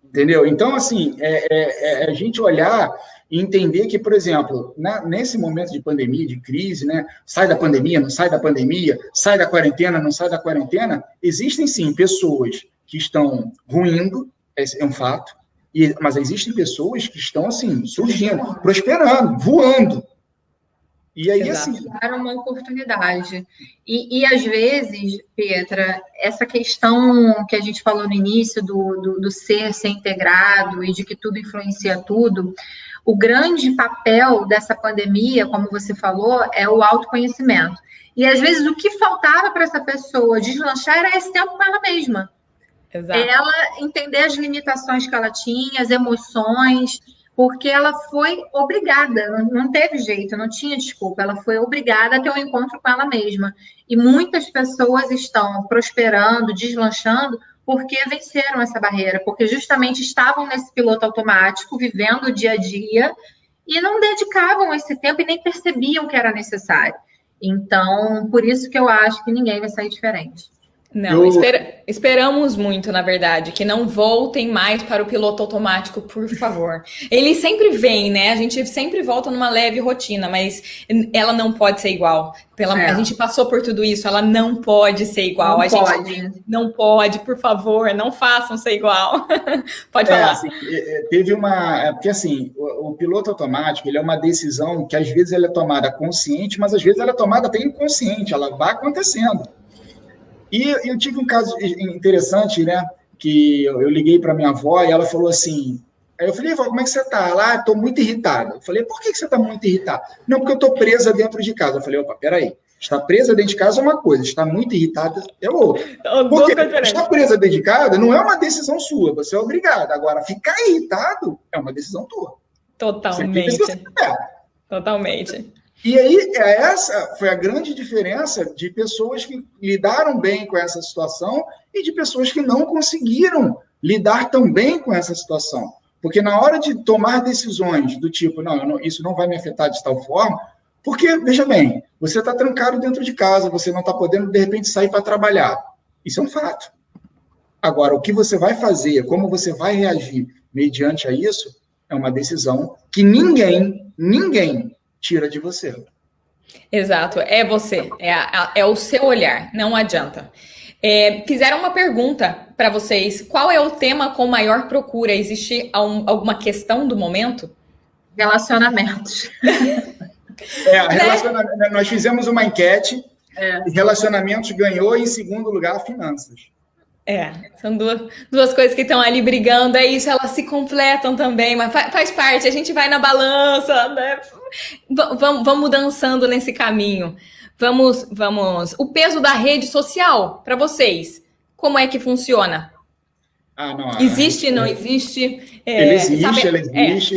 Entendeu? Então, assim, a gente olhar e entender que, por exemplo, nesse momento de pandemia, de crise, né? Sai da pandemia, não sai da pandemia, sai da quarentena, não sai da quarentena, existem, sim, pessoas que estão ruindo, é um fato, mas existem pessoas que estão, assim, surgindo, prosperando, voando. E aí, assim... Era uma oportunidade. E, às vezes, Petra, essa questão que a gente falou no início do ser integrado e de que tudo influencia tudo, o grande papel dessa pandemia, como você falou, é o autoconhecimento. E, às vezes, o que faltava para essa pessoa deslanchar era esse tempo com ela mesma. Exato. Ela entender as limitações que ela tinha, as emoções, porque ela foi obrigada, não teve jeito, não tinha desculpa, ela foi obrigada a ter um encontro com ela mesma. E muitas pessoas estão prosperando, deslanchando, porque venceram essa barreira, porque justamente estavam nesse piloto automático, vivendo o dia a dia, e não dedicavam esse tempo e nem percebiam que era necessário. Então, por isso que eu acho que ninguém vai sair diferente. Não, esperamos muito, na verdade, que não voltem mais para o piloto automático, por favor. Ele sempre vem, né? A gente sempre volta numa leve rotina, mas ela não pode ser igual. A gente passou por tudo isso, ela não pode ser igual. Gente não pode, por favor, não façam ser igual. Pode falar. Assim, teve uma... Porque, assim, o piloto automático, ele é uma decisão que, às vezes, ela é tomada consciente, mas, às vezes, ela é tomada até inconsciente, ela vai acontecendo. E eu tive um caso interessante, né? Que eu liguei para minha avó e ela falou assim... Aí eu falei, vó, como é que você está? Ela, estou muito irritada. Eu falei, por que você está muito irritada? Não, porque eu estou presa dentro de casa. Eu falei, opa, peraí. Estar presa dentro de casa é uma coisa, estar muito irritada é outra. Porque estar presa dentro de casa não é uma decisão sua, você é obrigada. Agora, ficar irritado é uma decisão tua. Totalmente. Totalmente. E aí, essa foi a grande diferença de pessoas que lidaram bem com essa situação e de pessoas que não conseguiram lidar tão bem com essa situação. Porque na hora de tomar decisões do tipo, não, isso não vai me afetar de tal forma, porque, veja bem, você está trancado dentro de casa, você não está podendo, de repente, sair para trabalhar. Isso é um fato. Agora, o que você vai fazer, como você vai reagir mediante a isso, é uma decisão que ninguém tira de você. Exato, é você, é o seu olhar, não adianta. Fizeram uma pergunta para vocês, qual é o tema com maior procura? Existe alguma questão do momento? Relacionamentos. Nós fizemos uma enquete, relacionamentos ganhou, em segundo lugar, finanças. São duas coisas que estão ali brigando, é isso, elas se completam também, mas faz parte, a gente vai na balança, né? Vamos dançando nesse caminho. Vamos. O peso da rede social, para vocês, como é que funciona? Existe, não existe? Ele existe,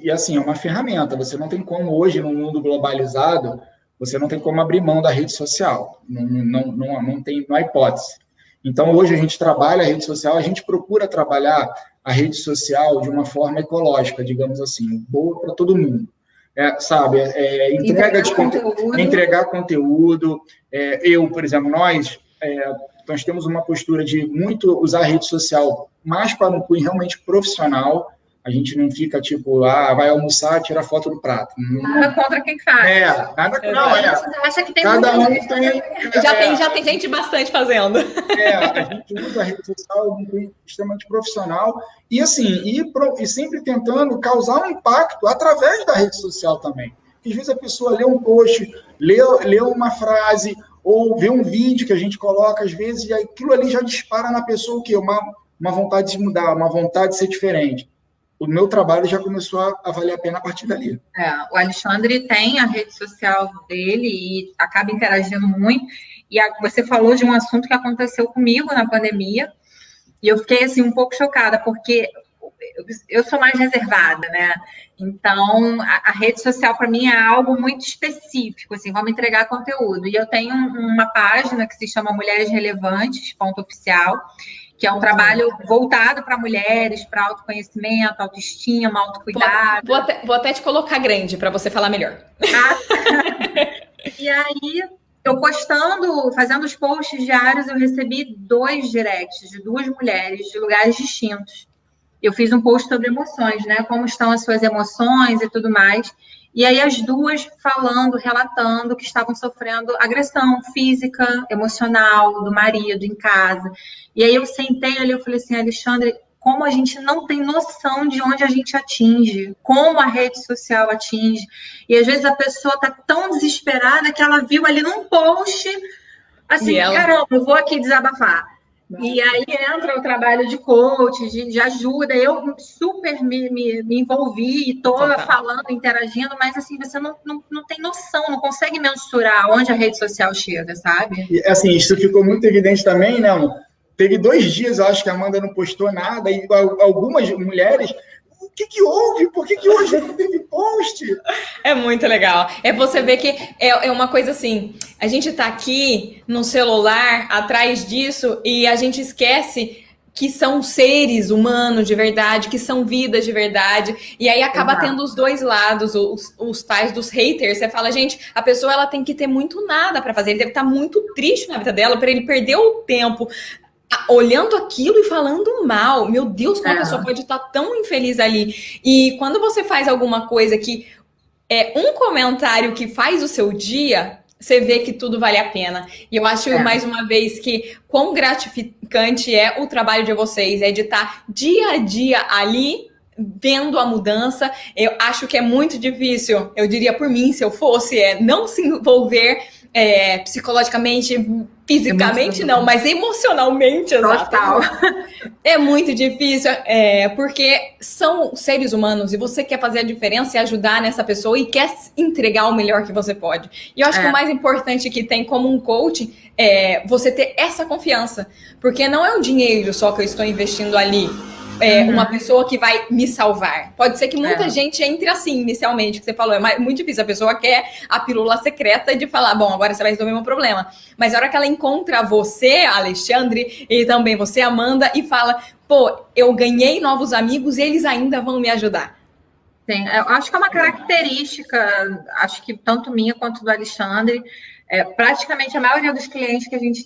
e assim, é uma ferramenta. Você não tem como, hoje, no mundo globalizado, você não tem como abrir mão da rede social. Não há hipótese. Então, hoje a gente trabalha a rede social, a gente procura trabalhar a rede social de uma forma ecológica, digamos assim, boa para todo mundo. Sabe, entregar conteúdo. Eu, por exemplo, nós temos uma postura de muito usar a rede social mais para um cunho realmente profissional. A gente não fica tipo, vai almoçar, tira foto do prato. Nada contra quem faz. Acha que tem cada um tem. Já tem gente bastante fazendo. A gente usa a rede social de um cunho extremamente profissional e assim, e sempre tentando causar um impacto através da rede social também. Porque às vezes a pessoa lê um post, lê uma frase, ou vê um vídeo que a gente coloca, às vezes, e aquilo ali já dispara na pessoa o quê? Uma vontade de mudar, uma vontade de ser diferente. O meu trabalho já começou a valer a pena a partir dali. O Alexandre tem a rede social dele e acaba interagindo muito. E você falou de um assunto que aconteceu comigo na pandemia, e eu fiquei, assim, um pouco chocada, porque eu sou mais reservada, né? Então, a rede social, para mim, é algo muito específico, assim, vamos entregar conteúdo. E eu tenho uma página que se chama Mulheres Relevantes, .oficial, que é um trabalho voltado para mulheres, para autoconhecimento, autoestima, autocuidado. Vou até te colocar grande para você falar melhor. E aí, eu postando, fazendo os posts diários, eu recebi 2 directs de 2 mulheres de lugares distintos. Eu fiz um post sobre emoções, né? Como estão as suas emoções e tudo mais. E aí as 2 falando, relatando que estavam sofrendo agressão física, emocional, do marido em casa. E aí eu sentei ali, eu falei assim, Alexandre, como a gente não tem noção de onde a gente atinge, como a rede social atinge. E às vezes a pessoa está tão desesperada que ela viu ali num post, assim, caramba, eu vou aqui desabafar. E aí entra o trabalho de coach, de ajuda. Eu super me envolvi e estou falando, interagindo, mas assim, você não tem noção, não consegue mensurar onde a rede social chega, sabe? E assim, isso ficou muito evidente também, né? Teve 2 dias, eu acho que a Amanda não postou nada, e algumas mulheres... O que houve? Por que hoje não teve post? É muito legal. Você ver que é uma coisa assim, a gente tá aqui no celular, atrás disso, e a gente esquece que são seres humanos de verdade, que são vidas de verdade, e aí acaba tendo os 2 lados, os tais dos haters. Você fala, gente, a pessoa ela tem que ter muito nada para fazer, ele deve estar muito triste na vida dela, para ele perder o tempo olhando aquilo e falando mal. Meu Deus, como a pessoa pode estar tão infeliz ali. E quando você faz alguma coisa que é um comentário que faz o seu dia, você vê que tudo vale a pena. E eu acho, mais uma vez, que quão gratificante é o trabalho de vocês, de estar dia a dia ali, vendo a mudança. Eu acho que é muito difícil, eu diria por mim, se eu fosse, não se envolver psicologicamente, fisicamente não, mas emocionalmente, total. É muito difícil, porque são seres humanos e você quer fazer a diferença e ajudar nessa pessoa e quer entregar o melhor que você pode. E eu acho que o mais importante que tem como um coach é você ter essa confiança, porque não é o dinheiro só que eu estou investindo ali. Uma pessoa que vai me salvar. Pode ser que muita gente entre assim, inicialmente, que você falou, é muito difícil. A pessoa quer a pílula secreta de falar, bom, agora você vai resolver meu problema. Mas a hora que ela encontra você, Alexandre, e também você, Amanda, e fala, pô, eu ganhei novos amigos e eles ainda vão me ajudar. Sim, eu acho que é uma característica, acho que tanto minha quanto do Alexandre, praticamente a maioria dos clientes que a gente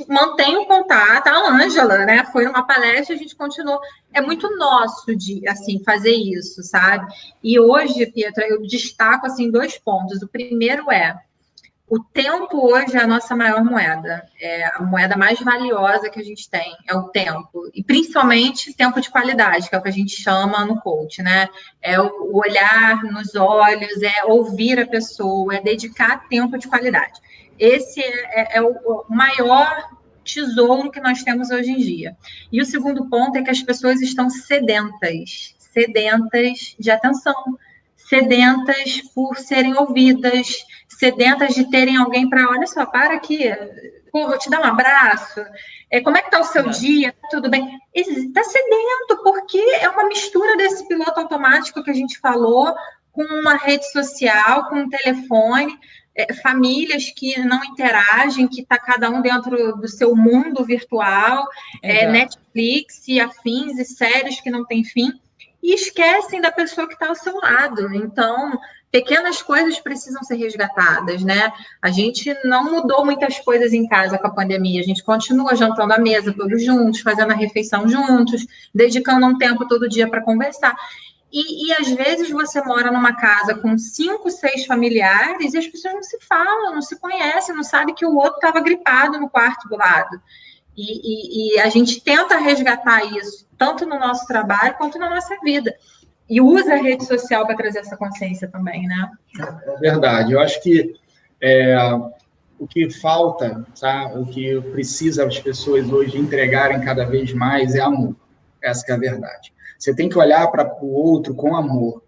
mantém o contato. A Ângela, né, foi numa palestra, a gente continuou. É muito nosso de, assim, fazer isso, sabe? E hoje, Pietra, eu destaco, assim, 2 pontos. O primeiro o tempo hoje é a nossa maior moeda. É a moeda mais valiosa que a gente tem, é o tempo. E principalmente tempo de qualidade, que é o que a gente chama no coach, né? É o olhar nos olhos, é ouvir a pessoa, é dedicar tempo de qualidade. Esse é o maior tesouro que nós temos hoje em dia. E o segundo ponto é que as pessoas estão sedentas de atenção, sedentas por serem ouvidas, sedentas de terem alguém para, olha só, para aqui, pô, vou te dar um abraço, como é que tá o seu dia, tudo bem? Está sedento, porque é uma mistura desse piloto automático que a gente falou, com uma rede social, com um telefone. famílias que não interagem, que está cada um dentro do seu mundo virtual, Netflix e afins e séries que não tem fim, e esquecem da pessoa que está ao seu lado. Então, pequenas coisas precisam ser resgatadas, né? A gente não mudou muitas coisas em casa com a pandemia, a gente continua jantando à mesa todos juntos, fazendo a refeição juntos, dedicando um tempo todo dia para conversar. E às vezes você mora numa casa com 5, 6 familiares e as pessoas não se falam, não se conhecem, não sabem que o outro estava gripado no quarto do lado. E a gente tenta resgatar isso, tanto no nosso trabalho quanto na nossa vida. E usa a rede social para trazer essa consciência também, né? É verdade. Eu acho que o que falta, tá? O que precisa as pessoas hoje entregarem cada vez mais é amor. Essa que é a verdade. Você tem que olhar para o outro com amor.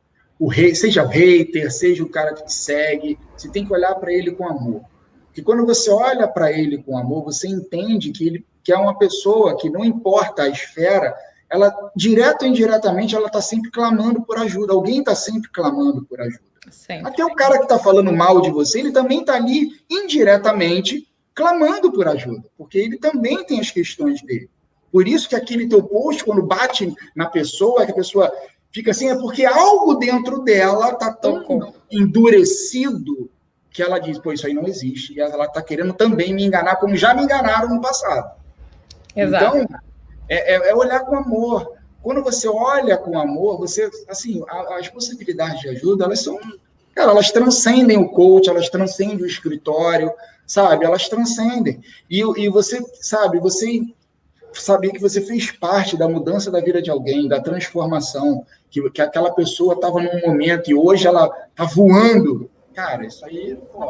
Seja o hater, seja o cara que te segue, você tem que olhar para ele com amor. Porque quando você olha para ele com amor, você entende que ele é uma pessoa que, não importa a esfera, ela, direto ou indiretamente, ela está sempre clamando por ajuda. Alguém está sempre clamando por ajuda. Sempre. Até o cara que está falando mal de você, ele também está ali, indiretamente, clamando por ajuda. Porque ele também tem as questões dele. Por isso que aquele teu post, quando bate na pessoa, que a pessoa fica assim, é porque algo dentro dela está tão endurecido que ela diz, pô, isso aí não existe. E ela está querendo também me enganar, como já me enganaram no passado. Exato. Então, é olhar com amor. Quando você olha com amor, você, assim, as possibilidades de ajuda, elas são, cara, elas transcendem o coach, elas transcendem o escritório, sabe? Elas transcendem. E você, sabe, você saber que você fez parte da mudança da vida de alguém, da transformação, que aquela pessoa estava num momento e hoje ela está voando. Cara, isso aí, pô,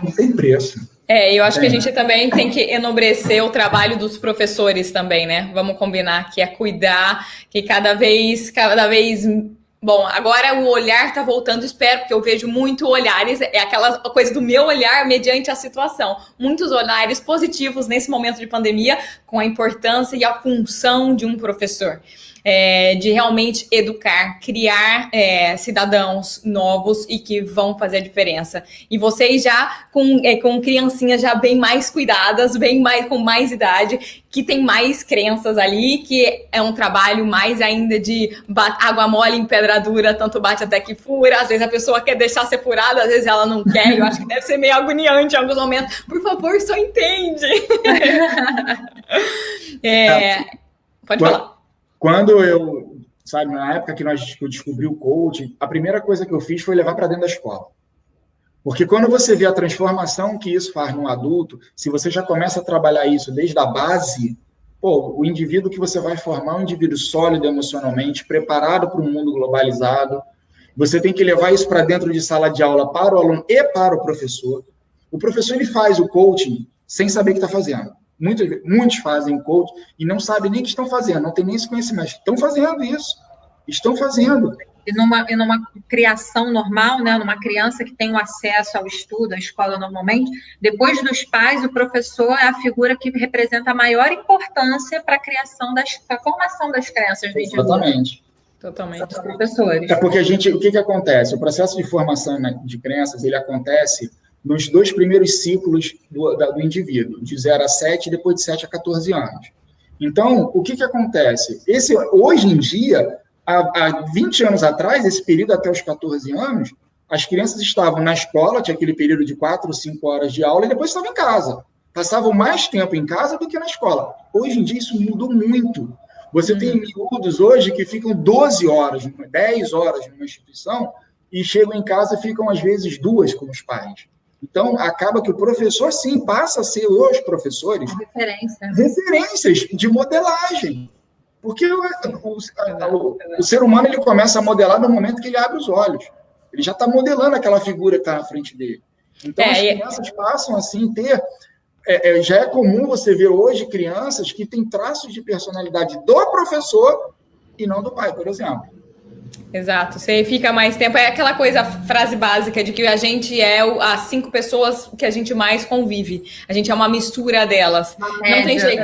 não tem preço. Eu acho que a gente também tem que enobrecer o trabalho dos professores também, né? Vamos combinar que é cuidar, que cada vez... Bom, agora o olhar tá voltando, espero, porque eu vejo muito olhares, é aquela coisa do meu olhar mediante a situação. Muitos olhares positivos nesse momento de pandemia, com a importância e a função de um professor. De realmente educar, criar cidadãos novos e que vão fazer a diferença. E vocês já com criancinhas já bem mais cuidadas, com mais idade, que tem mais crenças ali, que é um trabalho mais ainda de água mole em pedra dura, tanto bate até que fura. Às vezes a pessoa quer deixar ser furada, às vezes ela não quer. Eu acho que deve ser meio agoniante em alguns momentos. Por favor, só entende. Pode falar. Quando eu, sabe, na época que eu descobri o coaching, a primeira coisa que eu fiz foi levar para dentro da escola. Porque quando você vê a transformação que isso faz num adulto, se você já começa a trabalhar isso desde a base, pô, o indivíduo que você vai formar é um indivíduo sólido emocionalmente, preparado para um mundo globalizado. Você tem que levar isso para dentro de sala de aula para o aluno e para o professor. O professor, ele faz o coaching sem saber o que está fazendo. Muitos fazem coach e não sabem nem o que estão fazendo, não tem nem esse conhecimento. Estão fazendo isso. Estão fazendo. E numa criação normal, né, numa criança que tem o acesso ao estudo, à escola normalmente, depois dos pais, o professor é a figura que representa a maior importância para a formação das crianças do indivíduo. Totalmente. Os professores. É porque o que acontece? O processo de formação de crenças, ele acontece nos 2 primeiros ciclos do indivíduo, de 0 a 7 e depois de 7 a 14 anos. Então, o que acontece? Hoje em dia, há 20 anos atrás, esse período até os 14 anos, as crianças estavam na escola, tinha aquele período de 4 ou 5 horas de aula, e depois estavam em casa. Passavam mais tempo em casa do que na escola. Hoje em dia, isso mudou muito. Você tem miúdos hoje que ficam 12 horas, 10 horas numa instituição, e chegam em casa e ficam, às vezes, 2 com os pais. Então, acaba que o professor, sim, passa a ser os professores referências de modelagem. Porque o ser humano, ele começa a modelar no momento que ele abre os olhos. Ele já está modelando aquela figura que está na frente dele. Então, as crianças passam, assim, já é comum você ver hoje crianças que têm traços de personalidade do professor e não do pai, por exemplo. Exato, você fica mais tempo, é aquela frase básica de que a gente é as 5 pessoas que a gente mais convive, a gente é uma mistura delas, não tem jeito,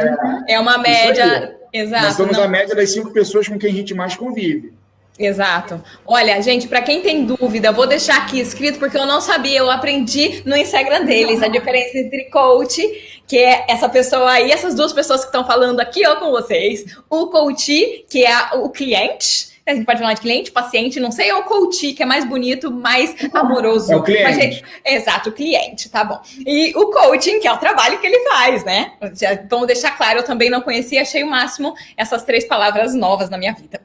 é uma média, exato. Nós somos a média das 5 pessoas com quem a gente mais convive. Exato. Olha, gente, para quem tem dúvida, vou deixar aqui escrito porque eu não sabia, eu aprendi no Instagram deles a diferença entre coach, que é essa pessoa aí, essas duas pessoas que estão falando aqui ó, com vocês, o coach, que é o cliente. A gente pode falar de cliente, paciente, não sei, ou coach, que é mais bonito, mais amoroso. É o cliente. Mas, exato, o cliente, tá bom. E o coaching, que é o trabalho que ele faz, né? Vamos deixar claro, eu também não conhecia, achei o máximo essas 3 palavras novas na minha vida.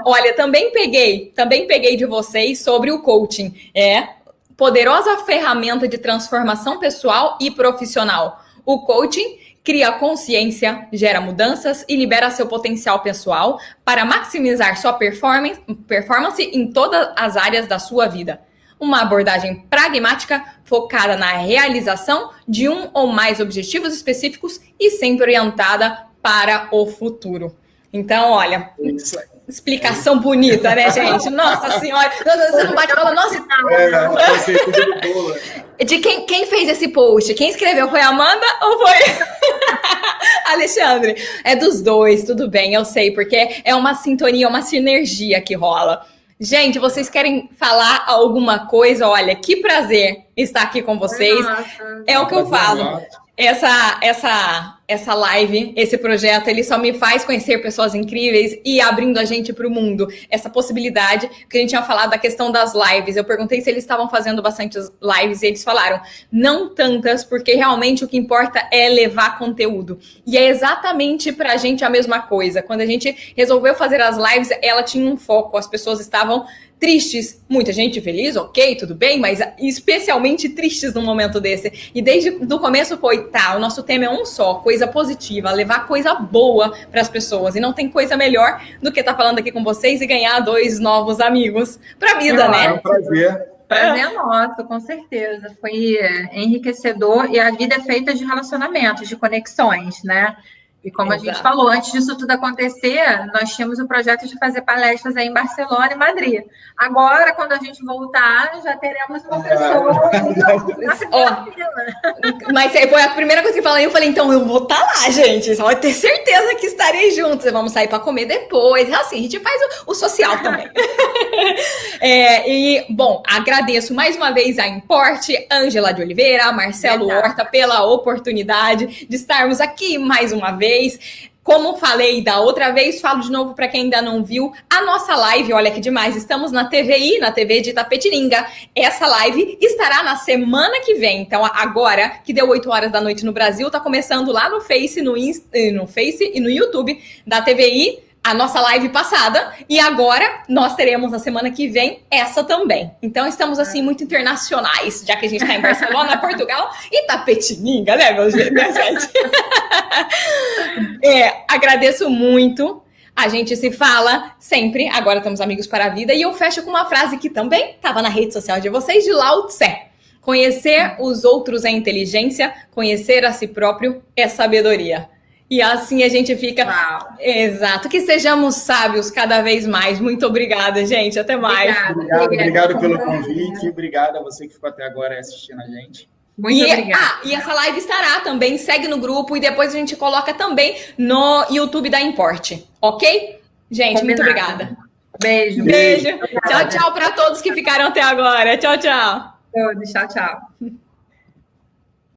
Olha, também peguei de vocês sobre o coaching. É poderosa ferramenta de transformação pessoal e profissional. O coaching cria consciência, gera mudanças e libera seu potencial pessoal para maximizar sua performance em todas as áreas da sua vida. Uma abordagem pragmática focada na realização de um ou mais objetivos específicos e sempre orientada para o futuro. Então, olha, explicação bonita, né, gente? Nossa senhora, você não bate fala, nossa. De quem fez esse post? Quem escreveu? Foi a Amanda ou foi Alexandre? É dos dois, tudo bem, eu sei, porque é uma sintonia, uma sinergia que rola. Gente, vocês querem falar alguma coisa? Olha, que prazer estar aqui com vocês. É o que eu falo. Essa live, esse projeto, ele só me faz conhecer pessoas incríveis e abrindo a gente para o mundo. Essa possibilidade, que a gente tinha falado da questão das lives. Eu perguntei se eles estavam fazendo bastante lives e eles falaram, não tantas, porque realmente o que importa é levar conteúdo. E é exatamente para a gente a mesma coisa. Quando a gente resolveu fazer as lives, ela tinha um foco. As pessoas estavam tristes, muita gente feliz, ok, tudo bem, mas especialmente tristes num momento desse. E desde o começo foi, tá, o nosso tema é um só, coisa positiva, levar coisa boa para as pessoas. E não tem coisa melhor do que estar falando aqui com vocês e ganhar 2 novos amigos para a vida, né? É um prazer. Prazer nosso, com certeza. Foi enriquecedor e a vida é feita de relacionamentos, de conexões, né? E como a gente falou, antes disso tudo acontecer, nós tínhamos o projeto de fazer palestras aí em Barcelona e Madrid. Agora, quando a gente voltar, já teremos uma pessoa Mas foi a primeira coisa que eu falei, então eu vou estar lá, gente. Você vai ter certeza que estarei juntos. Vamos sair para comer depois. Assim, a gente faz o social também. Bom, agradeço mais uma vez a Importe, Ângela de Oliveira, Marcelo Horta, pela oportunidade de estarmos aqui mais uma vez. Como falei da outra vez, falo de novo para quem ainda não viu, a nossa live, olha que demais, estamos na TVI, na TV de Itapetininga. Essa live estará na semana que vem, então agora, que deu 8 horas da noite no Brasil, tá começando lá no Face, no Face e no YouTube da TVI, a nossa live passada, e agora nós teremos na semana que vem essa também. Então estamos assim muito internacionais, já que a gente está em Barcelona, Portugal e Itapetininga, né, minha gente? Agradeço muito. A gente se fala sempre, agora estamos amigos para a vida, e eu fecho com uma frase que também estava na rede social de vocês, de Lao Tse. Conhecer os outros é inteligência, conhecer a si próprio é sabedoria. E assim a gente fica... Uau. Exato. Que sejamos sábios cada vez mais. Muito obrigada, gente. Até mais. Obrigado pelo convite. Obrigado a você que ficou até agora assistindo a gente. Muito obrigada. E essa live estará também. Segue no grupo e depois a gente coloca também no YouTube da Importe. Ok? Gente, muito obrigada. Beijo. Tchau, tchau para todos que ficaram até agora. Tchau, tchau. Tchau, tchau.